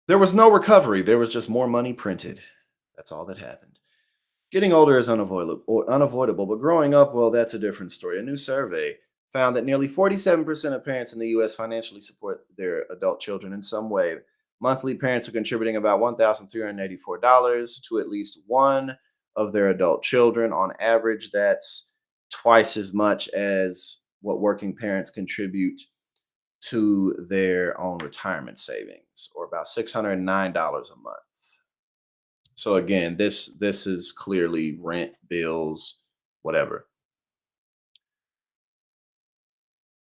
There was no recovery. There was just more money printed. That's all that happened. Getting older is unavoidable, but growing up, well, that's a different story. A new survey found that nearly 47% of parents in the U.S. financially support their adult children in some way. Monthly, parents are contributing about $1,384 to at least one of their adult children. On average, that's twice as much as what working parents contribute to their own retirement savings, or about $609 a month. So again, this is clearly rent, bills, whatever.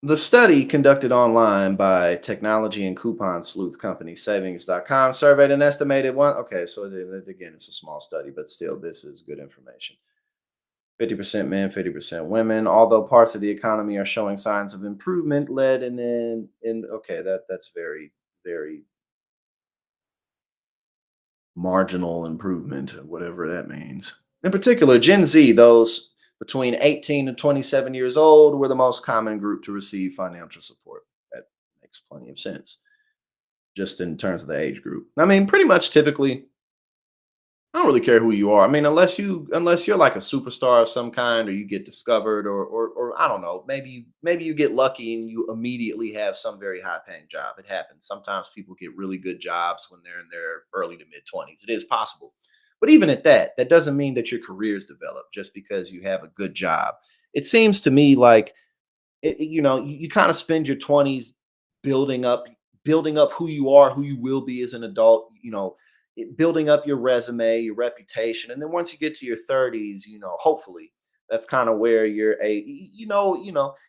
The study, conducted online by technology and coupon sleuth company savings.com, surveyed an estimated one. Okay, so again, it's a small study, but still, this is good information. 50% men, 50% women. Although parts of the economy are showing signs of improvement, led in okay, that's very, very marginal improvement, whatever that means. In particular, Gen Z, those between 18 and 27 years old, were the most common group to receive financial support. That makes plenty of sense, just in terms of the age group. I mean, pretty much typically, I don't really care who you are. I mean, unless you're like a superstar of some kind, or you get discovered, or I don't know, maybe you get lucky and you immediately have some very high paying job. It happens. Sometimes people get really good jobs when they're in their early to mid 20s. It is possible. But even at that, that doesn't mean that your career's developed just because you have a good job. It seems to me like you kind of spend your 20s building up building up who you are, who you will be as an adult, building up your resume, your reputation. And then once you get to your 30s, hopefully that's kind of where you know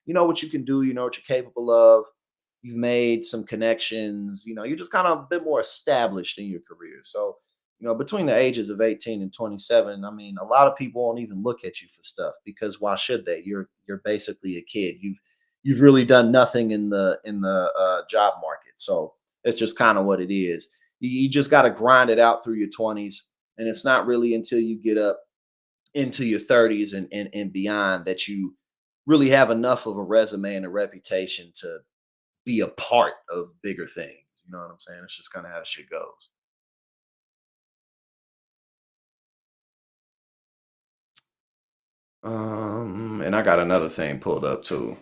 what you can do, you know what you're capable of. You've made some connections, you're just kind of a bit more established in your career. So, between the ages of 18 and 27, I mean, a lot of people won't even look at you for stuff, because why should they? You're basically a kid. You've really done nothing in the job market. So it's just kind of what it is. You just got to grind it out through your 20s, and it's not really until you get up into your 30s and beyond that you really have enough of a resume and a reputation to be a part of bigger things. You know what I'm saying? It's just kind of how the shit goes. And I got another thing pulled up too.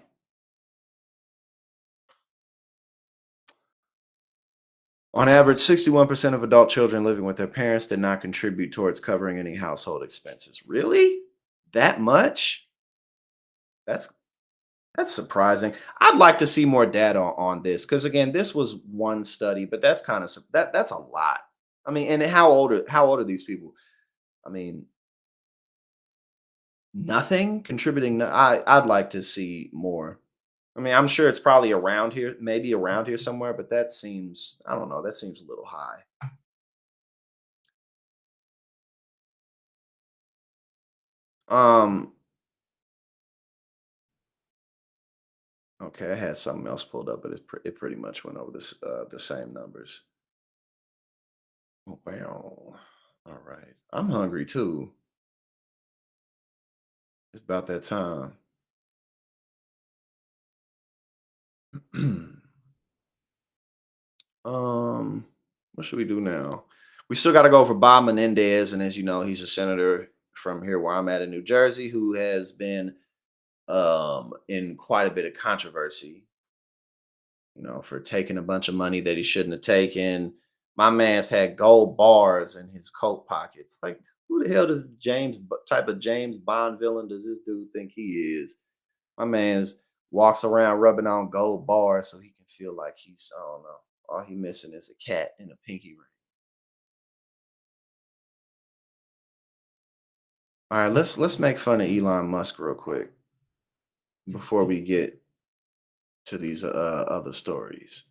On average, 61% of adult children living with their parents did not contribute towards covering any household expenses. Really? That much? That's that's surprising. I'd like to see more data on this, because again, this was one study, but that's kind of that's a lot. I mean, and how old are these people? I mean, nothing contributing. I'd like to see more. I mean, I'm sure it's probably around here, maybe around here somewhere, but that seems, I don't know, that seems a little high. Um, okay, I had something else pulled up, but it pretty much went over the same numbers. Oh, well, all right. I'm hungry too. It's about that time. um, what should we do now? We still got to go for Bob Menendez, and as you know, he's a senator from here where I'm at in New Jersey, who has been in quite a bit of controversy, for taking a bunch of money that he shouldn't have taken. My man's had gold bars in his coat pockets. Like, who the hell does type of James Bond villain does this dude think he is? My man's walks around rubbing on gold bars so he can feel like he's, I don't know. All he missing is a cat and a pinky ring. All right, let's make fun of Elon Musk real quick before we get to these other stories.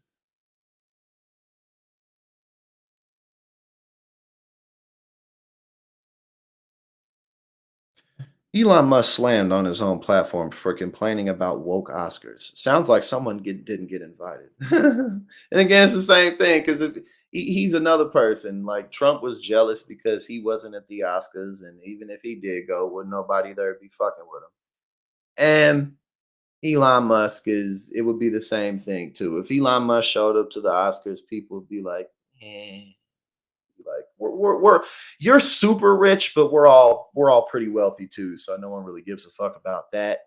Elon Musk slammed on his own platform for complaining about woke Oscars. Sounds like someone didn't get invited. And again, it's the same thing, because if he's another person, like Trump was jealous because he wasn't at the Oscars, and even if he did go, would nobody there be fucking with him? And Elon Musk it would be the same thing too. If Elon Musk showed up to the Oscars, people would be like, eh. Like, we're you're super rich, but we're all pretty wealthy too. So no one really gives a fuck about that.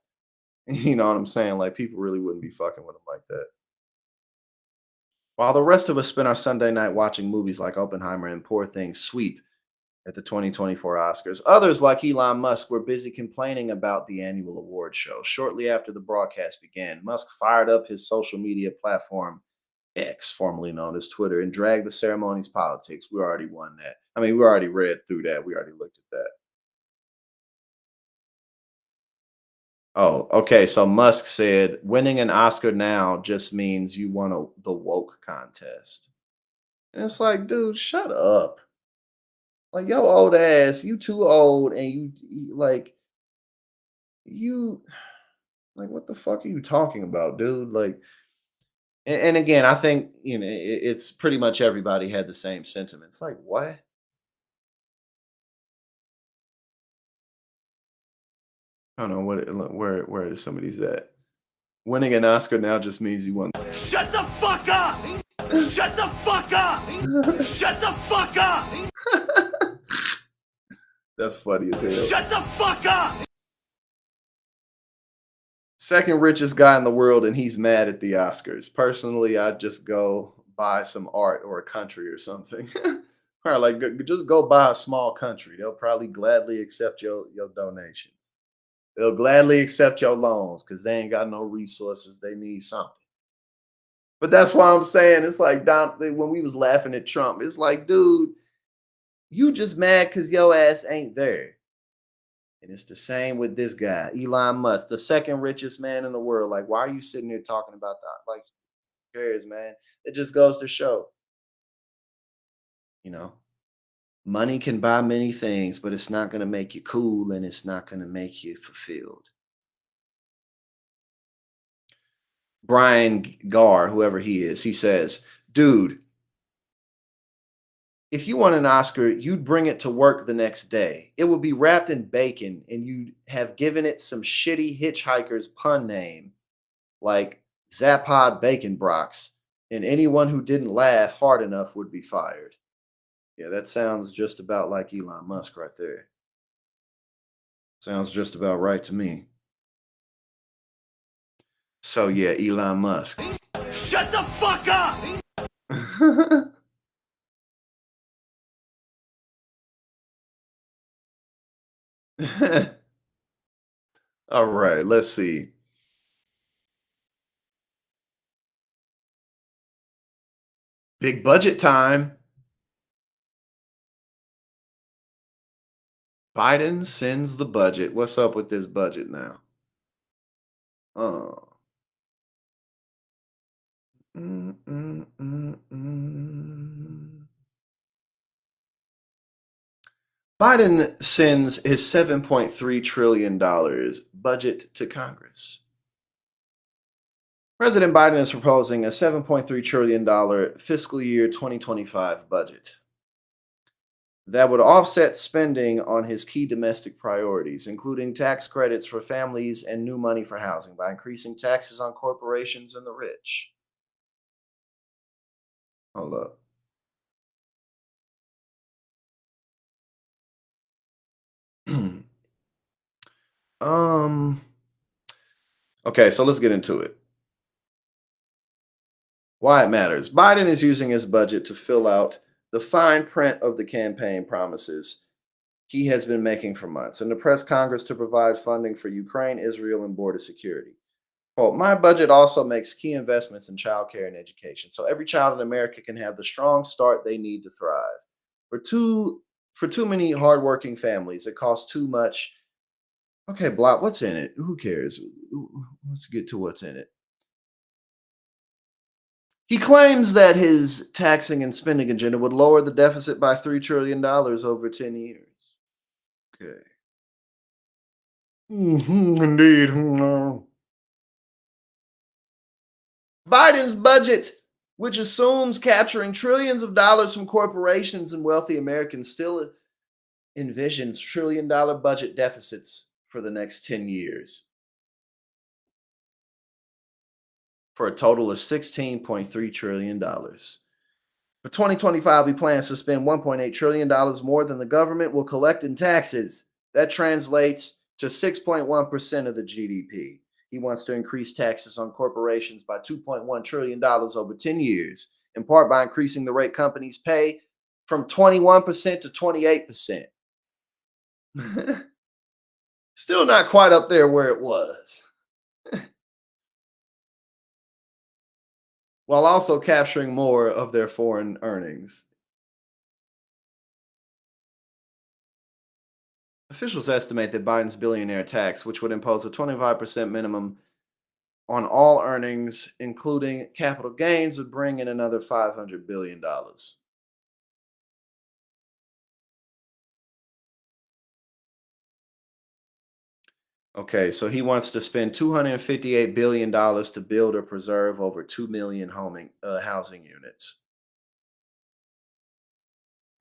You know what I'm saying? Like, people really wouldn't be fucking with him like that. While the rest of us spend our Sunday night watching movies like Oppenheimer and Poor Things Sweep, at the 2024 Oscars. Others, like Elon Musk, were busy complaining about the annual award show. Shortly after the broadcast began, Musk fired up his social media platform, X, formerly known as Twitter, and dragged the ceremony's politics. We already won that. I mean, we already read through that. We already looked at that. Oh, okay. So Musk said winning an Oscar now just means you won the woke contest. And it's like, dude, shut up. Like, yo, old ass, you too old, and you like, what the fuck are you talking about, dude? Like, and again, I think it's pretty much everybody had the same sentiments. Like, what? I don't know where some of these at. Winning an Oscar now just means you won. Shut the fuck up! Shut the fuck up! Shut the fuck up! That's funny as hell. Shut the fuck up! Second richest guy in the world, and he's mad at the Oscars. Personally, I'd just go buy some art or a country or something. Or like, just go buy a small country. They'll probably gladly accept your donations. They'll gladly accept your loans because they ain't got no resources. They need something. But that's why I'm saying it's like when we was laughing at Trump, it's like, dude, you just mad because your ass ain't there. And it's the same with this guy, Elon Musk, the second richest man in the world. Like, why are you sitting here talking about that? Like, who cares, man? It just goes to show, money can buy many things, but it's not going to make you cool and it's not going to make you fulfilled. Brian Garr, whoever he is, he says, dude, if you won an Oscar, you'd bring it to work the next day. It would be wrapped in bacon and you'd have given it some shitty hitchhiker's pun name like Zapod Bacon Brox, and anyone who didn't laugh hard enough would be fired. Yeah, that sounds just about like Elon Musk right there. Sounds just about right to me. So yeah, Elon Musk. Shut the fuck up! All right, let's see. Big budget time. Biden sends the budget. What's up with this budget now? Oh. Biden sends his $7.3 trillion budget to Congress. President Biden is proposing a $7.3 trillion fiscal year 2025 budget that would offset spending on his key domestic priorities, including tax credits for families and new money for housing, by increasing taxes on corporations and the rich. Hold up. Okay, so let's get into it. Why it matters. Biden is using his budget to fill out the fine print of the campaign promises he has been making for months and to press Congress to provide funding for Ukraine, Israel, and border security. Quote, my budget also makes key investments in childcare and education, so every child in America can have the strong start they need to thrive. For too many hardworking families, it costs too much. Okay, Block, what's in it? Who cares? Let's get to what's in it. He claims that his taxing and spending agenda would lower the deficit by $3 trillion over 10 years. Okay. Indeed. Biden's budget, which assumes capturing trillions of dollars from corporations and wealthy Americans, still envisions trillion-dollar budget deficits for the next 10 years. For a total of $16.3 trillion. For 2025, he plans to spend $1.8 trillion more than the government will collect in taxes. That translates to 6.1% of the GDP. He wants to increase taxes on corporations by $2.1 trillion over 10 years, in part by increasing the rate companies pay from 21% to 28%. Still not quite up there where it was. While also capturing more of their foreign earnings. Officials estimate that Biden's billionaire tax, which would impose a 25% minimum on all earnings, including capital gains, would bring in another $500 billion. Okay, so he wants to spend $258 billion to build or preserve over 2 million housing units.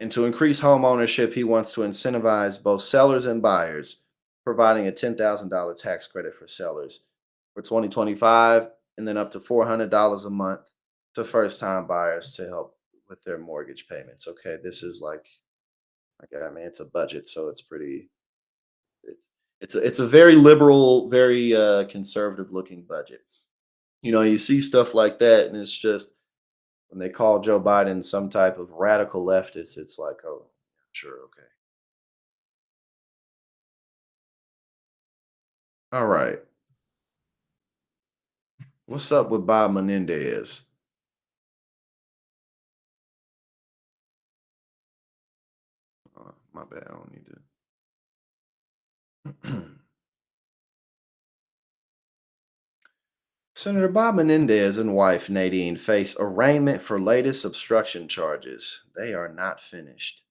And to increase home ownership, he wants to incentivize both sellers and buyers, providing a $10,000 tax credit for sellers for 2025, and then up to $400 a month to first-time buyers to help with their mortgage payments. Okay, this is like, I mean, it's a budget, so it's pretty. It's a very liberal, very conservative-looking budget. You know, you see stuff like that, and it's just when they call Joe Biden some type of radical leftist, it's like, oh, sure, okay. All right. What's up with Bob Menendez? My bad. I don't need to. Senator Bob Menendez and wife Nadine face arraignment for latest obstruction charges. They are not finished.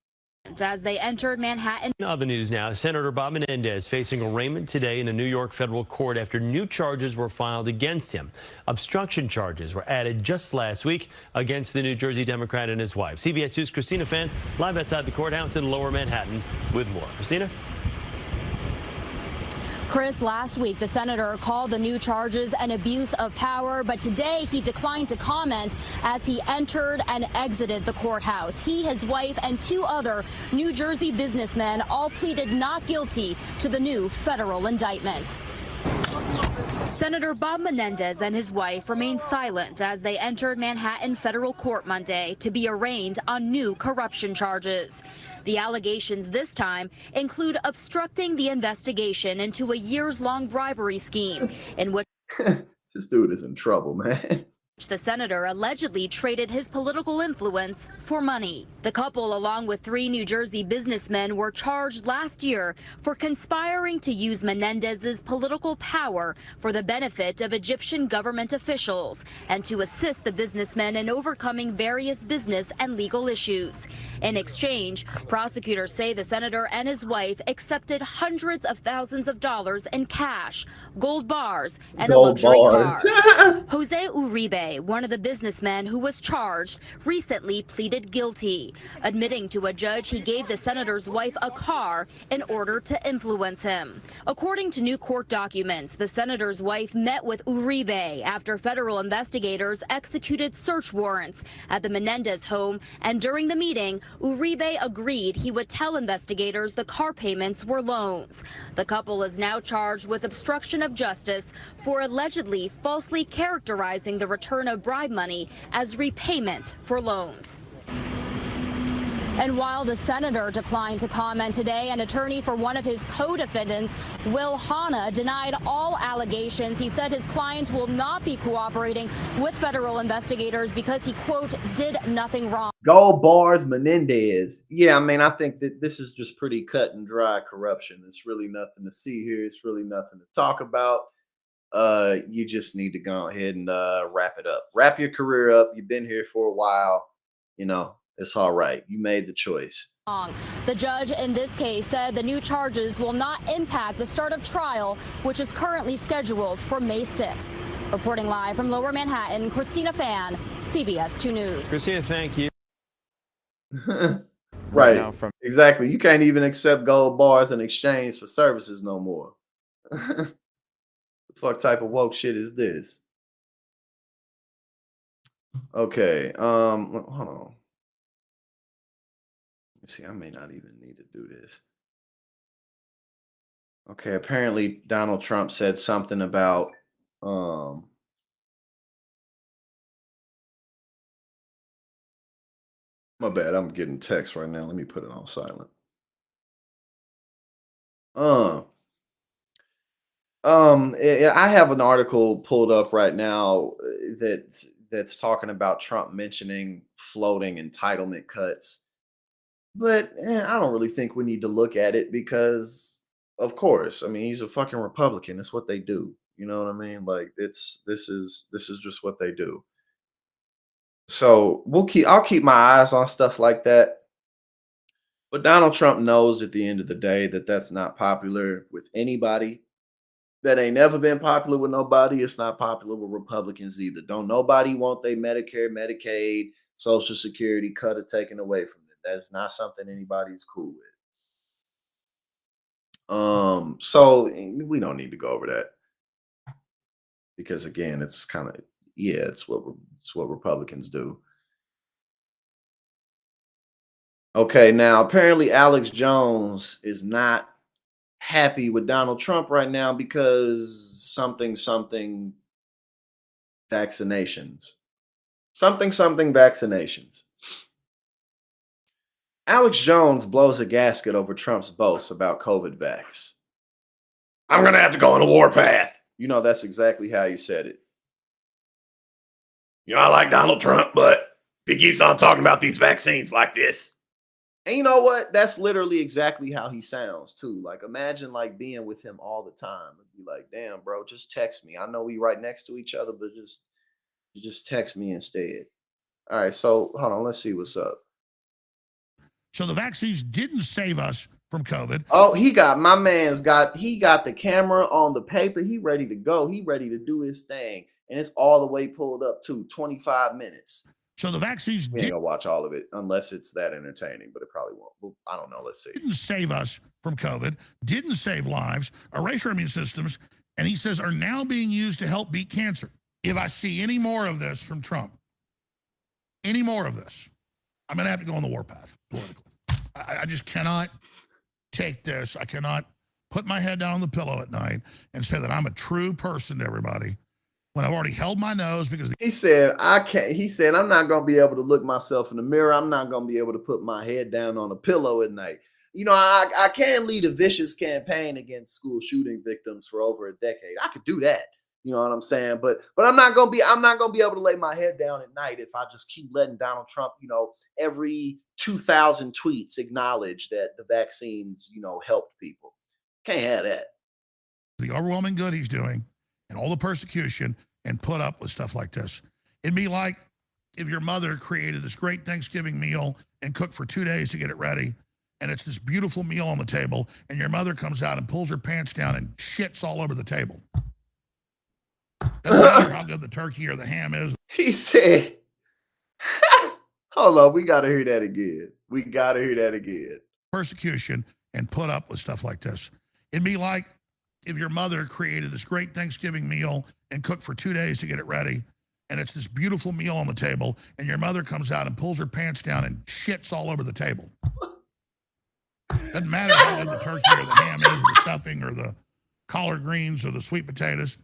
As they entered Manhattan. Other news now, Senator Bob Menendez facing arraignment today in a New York federal court after new charges were filed against him. Obstruction charges were added just last week against the New Jersey Democrat and his wife. CBS 2's Christina Fan live outside the courthouse in Lower Manhattan with more. Christina? Chris, last week, the senator called the new charges an abuse of power, but today he declined to comment as he entered and exited the courthouse. He, his wife, and 2 other New Jersey businessmen all pleaded not guilty to the new federal indictment. Senator Bob Menendez and his wife remained silent as they entered Manhattan federal court Monday to be arraigned on new corruption charges. The allegations this time include obstructing the investigation into a years-long bribery scheme in which This dude is in trouble, man. the senator allegedly traded his political influence for money. The couple, along with 3 New Jersey businessmen, were charged last year for conspiring to use Menendez's political power for the benefit of Egyptian government officials and to assist the businessmen in overcoming various business and legal issues. In exchange, prosecutors say the senator and his wife accepted hundreds of thousands of dollars in cash, gold bars, and a luxury car. Jose Uribe, one of the businessmen who was charged, recently pleaded guilty, admitting to a judge he gave the senator's wife a car in order to influence him. According to new court documents, the senator's wife met with Uribe after federal investigators executed search warrants at the Menendez home, and during the meeting, Uribe agreed he would tell investigators the car payments were loans. The couple is now charged with obstruction of justice for allegedly falsely characterizing the return of bribe money as repayment for loans. And while the senator declined to comment today, an attorney for one of his co-defendants, Will Hanna, denied all allegations. He said his client will not be cooperating with federal investigators because he, quote, did nothing wrong. Gold bars Menendez. Yeah, I mean, I think that this is just pretty cut and dry corruption. It's really nothing to see here. It's really nothing to talk about. You just need to go ahead and wrap it up. Wrap your career up. You've been here for a while. You know, it's all right. You made the choice. The judge in this case said the new charges will not impact the start of trial, which is currently scheduled for May 6th. Reporting live from Lower Manhattan, Christina Fan, CBS 2 News. Christina, thank you. Right. Exactly. You can't even accept gold bars in exchange for services no more. The fuck type of woke shit is this? Okay. Hold on. See, I may not even need to do this. Okay, apparently Donald Trump said something about My bad. I'm getting text right now. Let me put it on silent. I have an article pulled up right now that's talking about Trump mentioning floating entitlement cuts. But I don't really think we need to look at it because, of course, I mean he's a fucking Republican. It's what they do. You know what I mean? Like this is just what they do. So I'll keep my eyes on stuff like that. But Donald Trump knows at the end of the day that that's not popular with anybody. That ain't never been popular with nobody. It's not popular with Republicans either. Don't nobody want their Medicare, Medicaid, Social Security cut or taken away from them. That is not something anybody's cool with. So we don't need to go over that because again, it's kind of it's what Republicans do. Okay, now apparently Alex Jones is not happy with Donald Trump right now because something vaccinations. Something vaccinations. Alex Jones blows a gasket over Trump's boasts about COVID vax. I'm going to have to go on a warpath. You know, that's exactly how he said it. You know, I like Donald Trump, but he keeps on talking about these vaccines like this. And you know what? That's literally exactly how he sounds too. Like imagine like being with him all the time and be like, damn, bro, just text me. I know we right next to each other, but just text me instead. All right, so hold on, let's see what's up. So the vaccines didn't save us from COVID. Oh, he got the camera on the paper. He ready to go. He ready to do his thing. And it's all the way pulled up to 25 minutes. So the vaccines we ain't gonna watch all of it unless it's that entertaining, but it probably won't. Well, I don't know. Let's see. Didn't save us from COVID, didn't save lives, erase our immune systems, and he says are now being used to help beat cancer. If I see any more of this from Trump, any more of this, I'm gonna have to go on the warpath politically. I just cannot take this. I cannot put my head down on the pillow at night and say that I'm a true person to everybody when I've already held my nose because he said I can't. He said I'm not gonna be able to look myself in the mirror. I'm not gonna be able to put my head down on a pillow at night. You know, I can lead a vicious campaign against school shooting victims for over a decade. I could do that. You know what I'm saying? But I'm not gonna be able to lay my head down at night if I just keep letting Donald Trump, you know, every 2,000 tweets acknowledge that the vaccines, you know, helped people. Can't have that. The overwhelming good he's doing and all the persecution and put up with stuff like this. It'd be like if your mother created this great Thanksgiving meal and cooked for 2 days to get it ready, and it's this beautiful meal on the table, and your mother comes out and pulls her pants down and shits all over the table. Doesn't matter how good the turkey or the ham is. He said, hold on, we got to hear that again. We got to hear that again. Persecution and put up with stuff like this. It'd be like if your mother created this great Thanksgiving meal and cooked for 2 days to get it ready, and it's this beautiful meal on the table, and your mother comes out and pulls her pants down and shits all over the table. Doesn't matter how good the turkey or the ham is, or the stuffing, or the collard greens, or the sweet potatoes.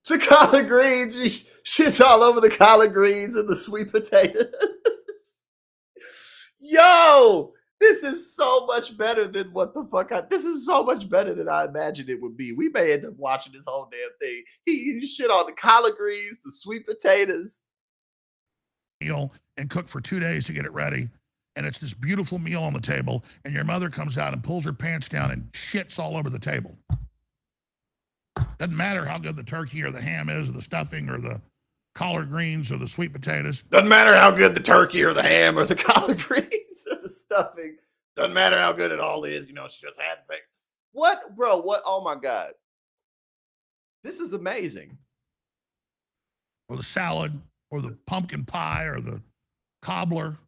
The collard greens, shit's all over the collard greens and the sweet potatoes. Yo, this is so much better than what the fuck this is so much better than I imagined it would be. We may end up watching this whole damn thing. He shit on the collard greens, the sweet potatoes. Meal and cook for 2 days to get it ready. And it's this beautiful meal on the table, and your mother comes out and pulls her pants down and shits all over the table. Doesn't matter how good the turkey or the ham is, or the stuffing, or the collard greens, or the sweet potatoes. Doesn't matter how good the turkey or the ham or the collard greens or the stuffing. Doesn't matter how good it all is. You know, she just had to pick. What, bro? What? Oh my God. This is amazing. Or the salad, or the pumpkin pie, or the cobbler.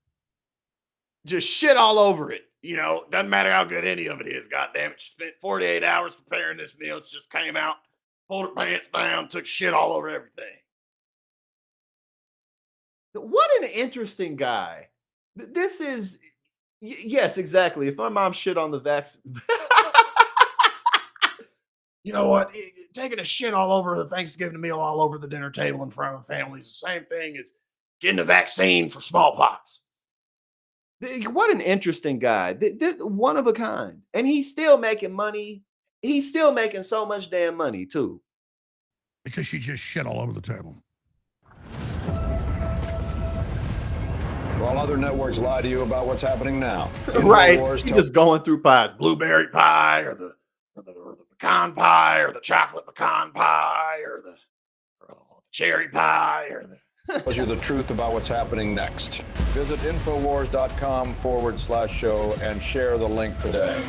Just shit all over it. You know, doesn't matter how good any of it is. God damn it. She spent 48 hours preparing this meal. She just came out, pulled her pants down, took shit all over everything. What an interesting guy. This is, yes, exactly. If my mom shit on the vaccine. You know what? Taking a shit all over the Thanksgiving meal, all over the dinner table in front of the family is the same thing as getting a vaccine for smallpox. What an interesting guy. One of a kind. And he's still making money. He's still making so much damn money, too. Because she just shit all over the table. While other networks lie to you about what's happening now. Right. He's just going through pies. Blueberry pie or the pecan pie or the chocolate pecan pie or the cherry pie or the tells you the truth about what's happening next. Visit Infowars.com/show and share the link today.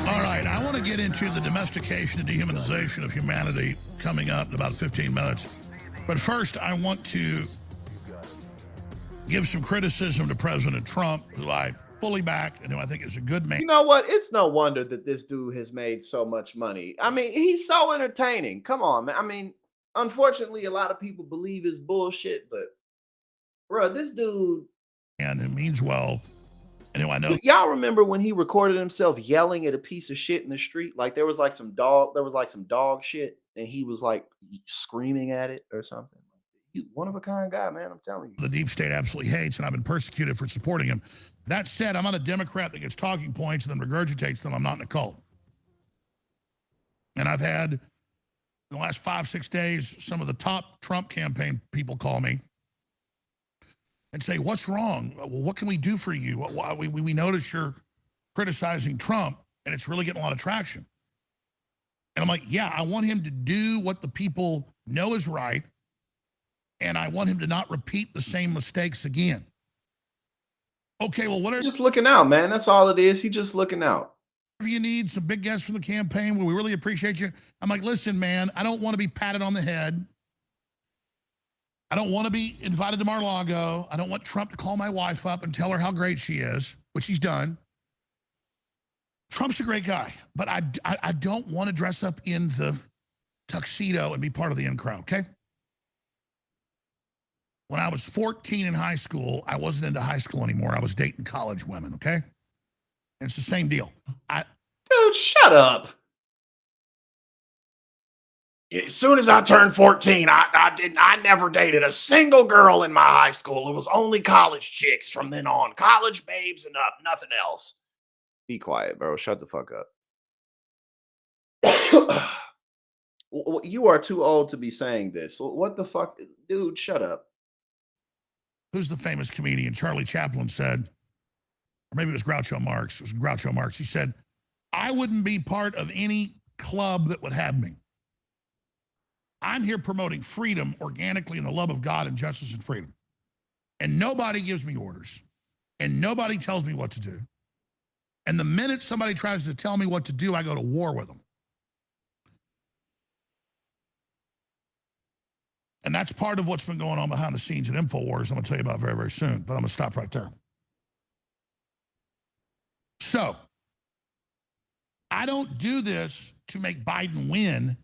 All right, I want to get into the domestication and dehumanization of humanity coming up in about 15 minutes. But first, I want to give some criticism to President Trump, who I fully back and who I think is a good man. You know what? It's no wonder that this dude has made so much money. I mean, he's so entertaining. Come on, man. I mean, unfortunately, a lot of people believe his bullshit, but bro, this dude. And it means well. And who I know. Y'all remember when he recorded himself yelling at a piece of shit in the street? Like there was like some dog shit, and he was like screaming at it or something. He's one of a kind guy, man. I'm telling you. The deep state absolutely hates, and I've been persecuted for supporting him. That said, I'm not a Democrat that gets talking points and then regurgitates them. I'm not in a cult. And I've had, in the last 5-6 days, some of the top Trump campaign people call me and say, what's wrong? Well, what can we do for you? We notice you're criticizing Trump, and it's really getting a lot of traction. And I'm like, yeah, I want him to do what the people know is right, and I want him to not repeat the same mistakes again. Okay, well, what are just looking out, man? That's all it is. He's just looking out. If you need some big guests from the campaign, well, we really appreciate you. I'm like, listen, man, I don't want to be patted on the head. I don't want to be invited to Mar-a-Lago. I don't want Trump to call my wife up and tell her how great she is, which he's done. Trump's a great guy, but I don't want to dress up in the tuxedo and be part of the in crowd, okay? When I was 14 in high school, I wasn't into high school anymore. I was dating college women, okay? And it's the same deal. Dude, shut up. As soon as I turned 14, I never dated a single girl in my high school. It was only college chicks from then on. College babes and up, nothing else. Be quiet, bro. Shut the fuck up. You are too old to be saying this. What the fuck? Dude, shut up. Who's the famous comedian? Charlie Chaplin said, or maybe it was Groucho Marx. It was Groucho Marx. He said, I wouldn't be part of any club that would have me. I'm here promoting freedom organically in the love of God and justice and freedom. And nobody gives me orders. And nobody tells me what to do. And the minute somebody tries to tell me what to do, I go to war with them. And that's part of what's been going on behind the scenes at InfoWars. I'm going to tell you about very, very soon. But I'm going to stop right there. So, I don't do this to make Biden win.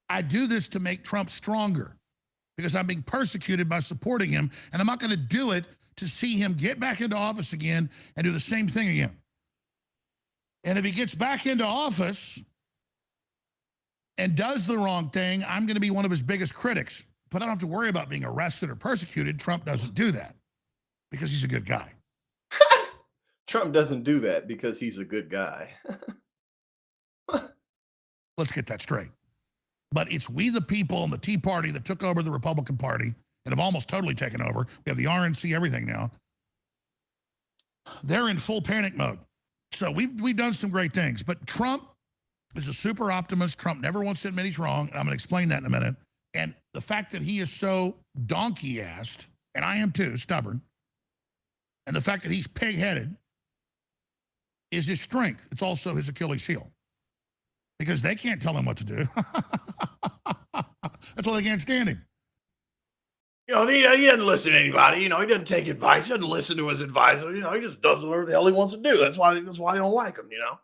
I do this to make Trump stronger because I'm being persecuted by supporting him. And I'm not going to do it to see him get back into office again and do the same thing again. And if he gets back into office and does the wrong thing, I'm going to be one of his biggest critics. But I don't have to worry about being arrested or persecuted. Trump doesn't do that because he's a good guy. Trump doesn't do that because he's a good guy. Let's get that straight. But it's we the people and the Tea Party that took over the Republican Party and have almost totally taken over. We have the RNC, everything now. They're in full panic mode. So we've done some great things. But Trump is a super optimist. Trump never wants to admit he's wrong. I'm going to explain that in a minute. And the fact that he is so donkey-assed, and I am too, stubborn, and the fact that he's pig-headed is his strength. It's also his Achilles heel. Because they can't tell him what to do. That's why they can't stand him. You know, he doesn't listen to anybody. You know, he doesn't take advice. He doesn't listen to his advisor. You know, he just does whatever the hell he wants to do. That's why I don't like him, you know?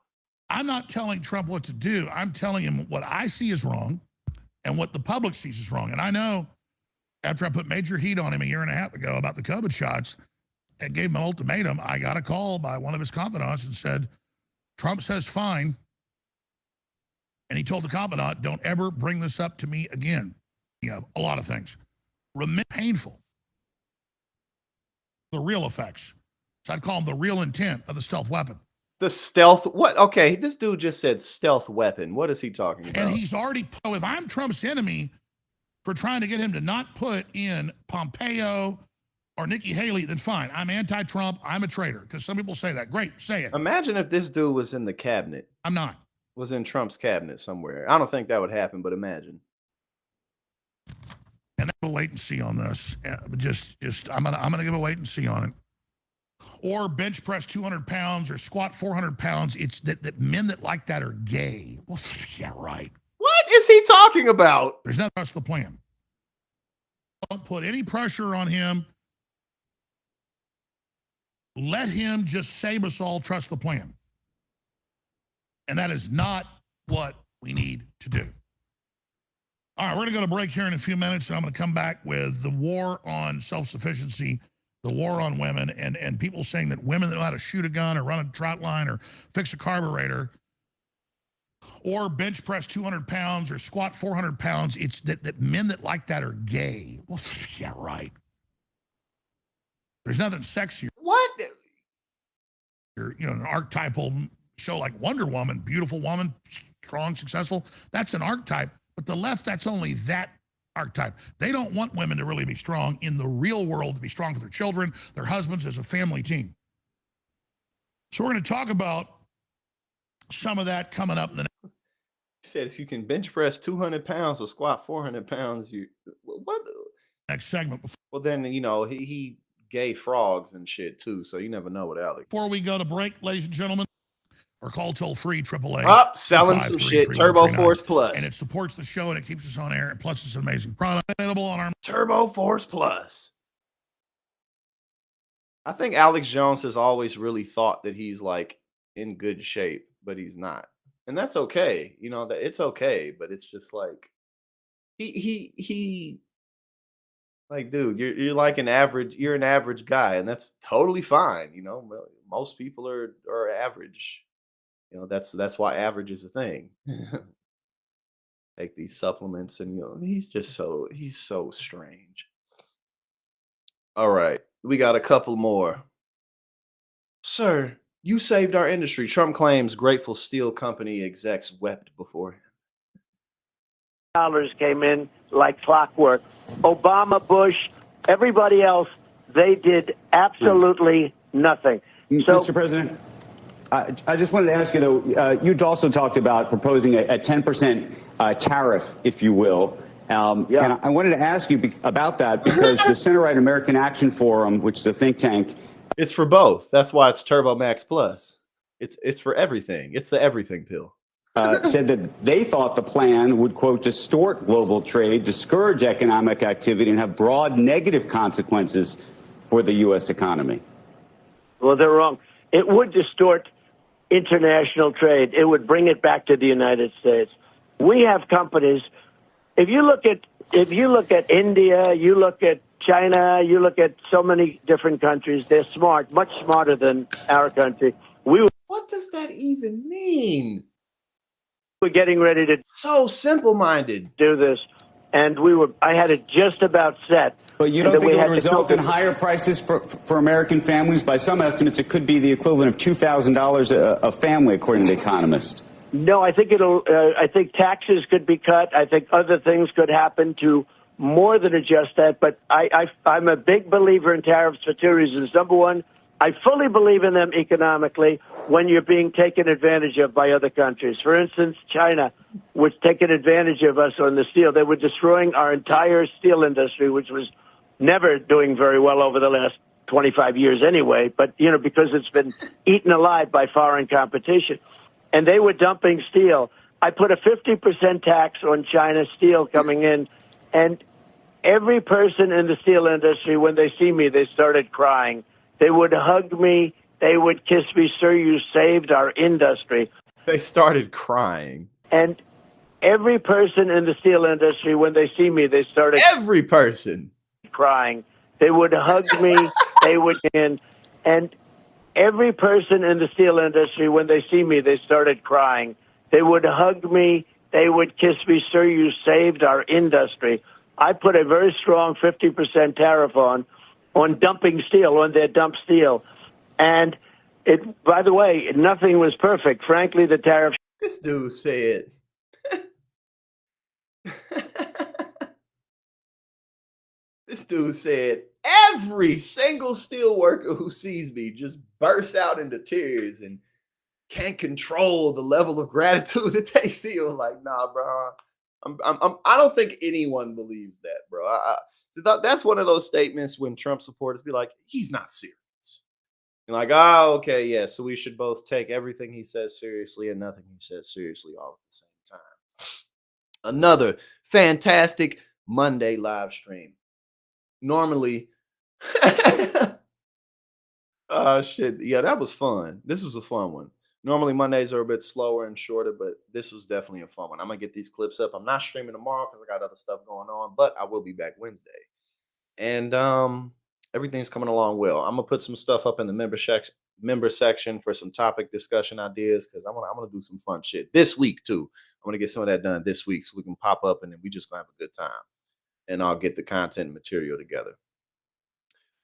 I'm not telling Trump what to do. I'm telling him what I see is wrong and what the public sees is wrong. And I know after I put major heat on him a year and a half ago about the COVID shots and gave him an ultimatum, I got a call by one of his confidants and said, Trump says fine. And he told the confidant, don't ever bring this up to me again. You know, a lot of things. Painful. the real effects. So I'd call them the real intent of the stealth weapon. The stealth, what? Okay, this dude just said stealth weapon. What is he talking about? And he's already, so if I'm Trump's enemy for trying to get him to not put in Pompeo or Nikki Haley, then fine. I'm anti-Trump. I'm a traitor. Because some people say that. Great, say it. Imagine if this dude was in the cabinet. I'm not. Was in Trump's cabinet somewhere. I don't think that would happen, but imagine. And we'll wait and see on this. I'm gonna give a wait and see on it. Or bench press 200 pounds or squat 400 pounds. It's that men that like that are gay. Well, yeah, right. What is he talking about? There's nothing else to the plan. Don't put any pressure on him. Let him just save us all, trust the plan. And that is not what we need to do. All right, we're going to go to break here in a few minutes, and I'm going to come back with the war on self-sufficiency, the war on women, and people saying that women that know how to shoot a gun or run a trot line or fix a carburetor or bench press 200 pounds or squat 400 pounds, it's that men that like that are gay. Well, yeah, right. There's nothing sexier. What? An archetypal show like Wonder Woman, beautiful woman, strong, successful. That's an archetype. But the left, that's only that archetype. They don't want women to really be strong in the real world, to be strong for their children, their husbands, as a family team. So we're going to talk about some of that coming up in the next. He said if you can bench press 200 pounds or squat 400 pounds, what? Next segment. Well, then, he gay frogs and shit too, so you never know with Alex. Before we go to break, ladies and gentlemen, or call toll-free AAA. Up, selling some shit, Turbo Force Plus. And it supports the show and it keeps us on air. And plus, it's an amazing product available on our Turbo Force Plus. I think Alex Jones has always really thought that he's like in good shape, but he's not. And that's okay. That it's okay, but it's just like he like, dude, you're like an average guy, and that's totally fine. Most people are average. That's why average is a thing. Take these supplements, and he's so strange. All right, we got a couple more. Sir, you saved our industry. Trump claims Grateful Steel Company execs wept before him. Dollars came in like clockwork. Obama, Bush, everybody else, they did absolutely nothing. So, Mr. President, I just wanted to ask you, though, you'd also talked about proposing a 10% tariff, if you will. And I wanted to ask you about that because the Center-Right American Action Forum, which is a think tank. It's for both. That's why it's Turbo Max Plus. It's for everything. It's the everything pill. Said that they thought the plan would, quote, distort global trade, discourage economic activity, and have broad negative consequences for the U.S. economy. Well, they're wrong. It would distort international trade. It would bring it back to the United States. We have companies. If you look at India, you look at China, you look at so many different countries, they're smart, much smarter than our country. What does that even mean? We're getting ready to so simple-minded do this, and I had it just about set. But you don't think it would result in higher prices for American families? By some estimates, it could be the equivalent of $2,000 a family, according to The Economist. No, I think I think taxes could be cut. I think other things could happen to more than adjust that. But I'm a big believer in tariffs for two reasons. Number one, I fully believe in them economically when you're being taken advantage of by other countries. For instance, China was taking advantage of us on the steel. They were destroying our entire steel industry, which was never doing very well over the last 25 years anyway, but, because it's been eaten alive by foreign competition. And they were dumping steel. I put a 50% tax on China steel coming in, and every person in the steel industry, when they see me, they started crying. They would hug me. They would kiss me. Sir, you saved our industry. They started crying. And every person in the steel industry, when they see me, they started... Every person. Crying. They would hug me. They would... And every person in the steel industry, when they see me, they started crying. They would hug me. They would kiss me. Sir, you saved our industry. I put a very strong 50% tariff on on dumping steel, on their dump steel. And it, by the way, nothing was perfect. Frankly, the tariff. This dude said, this dude said, every single steel worker who sees me just bursts out into tears and can't control the level of gratitude that they feel. Like, nah, bro. I don't think anyone believes that, bro. That's one of those statements when Trump supporters be like, he's not serious. And like, oh, okay, yeah. So we should both take everything he says seriously and nothing he says seriously all at the same time. Another fantastic Monday live stream. Normally, oh shit, yeah, that was fun. This was a fun one. Normally Mondays are a bit slower and shorter, but this was definitely a fun one. I'm gonna get these clips up. I'm not streaming tomorrow because I got other stuff going on, but I will be back Wednesday. And everything's coming along well. I'm gonna put some stuff up in the member section for some topic discussion ideas because I'm gonna do some fun shit this week too. I'm gonna get some of that done this week so we can pop up and then we just gonna have a good time. And I'll get the content material together.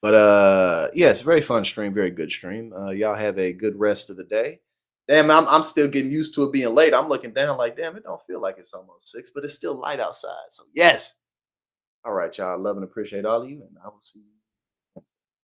But yeah, it's a very fun stream, very good stream. Y'all have a good rest of the day. Damn, I'm still getting used to it being late. I'm looking down like, damn, it don't feel like it's almost 6, but it's still light outside. So yes. All right, y'all. Love and appreciate all of you, and I will see you.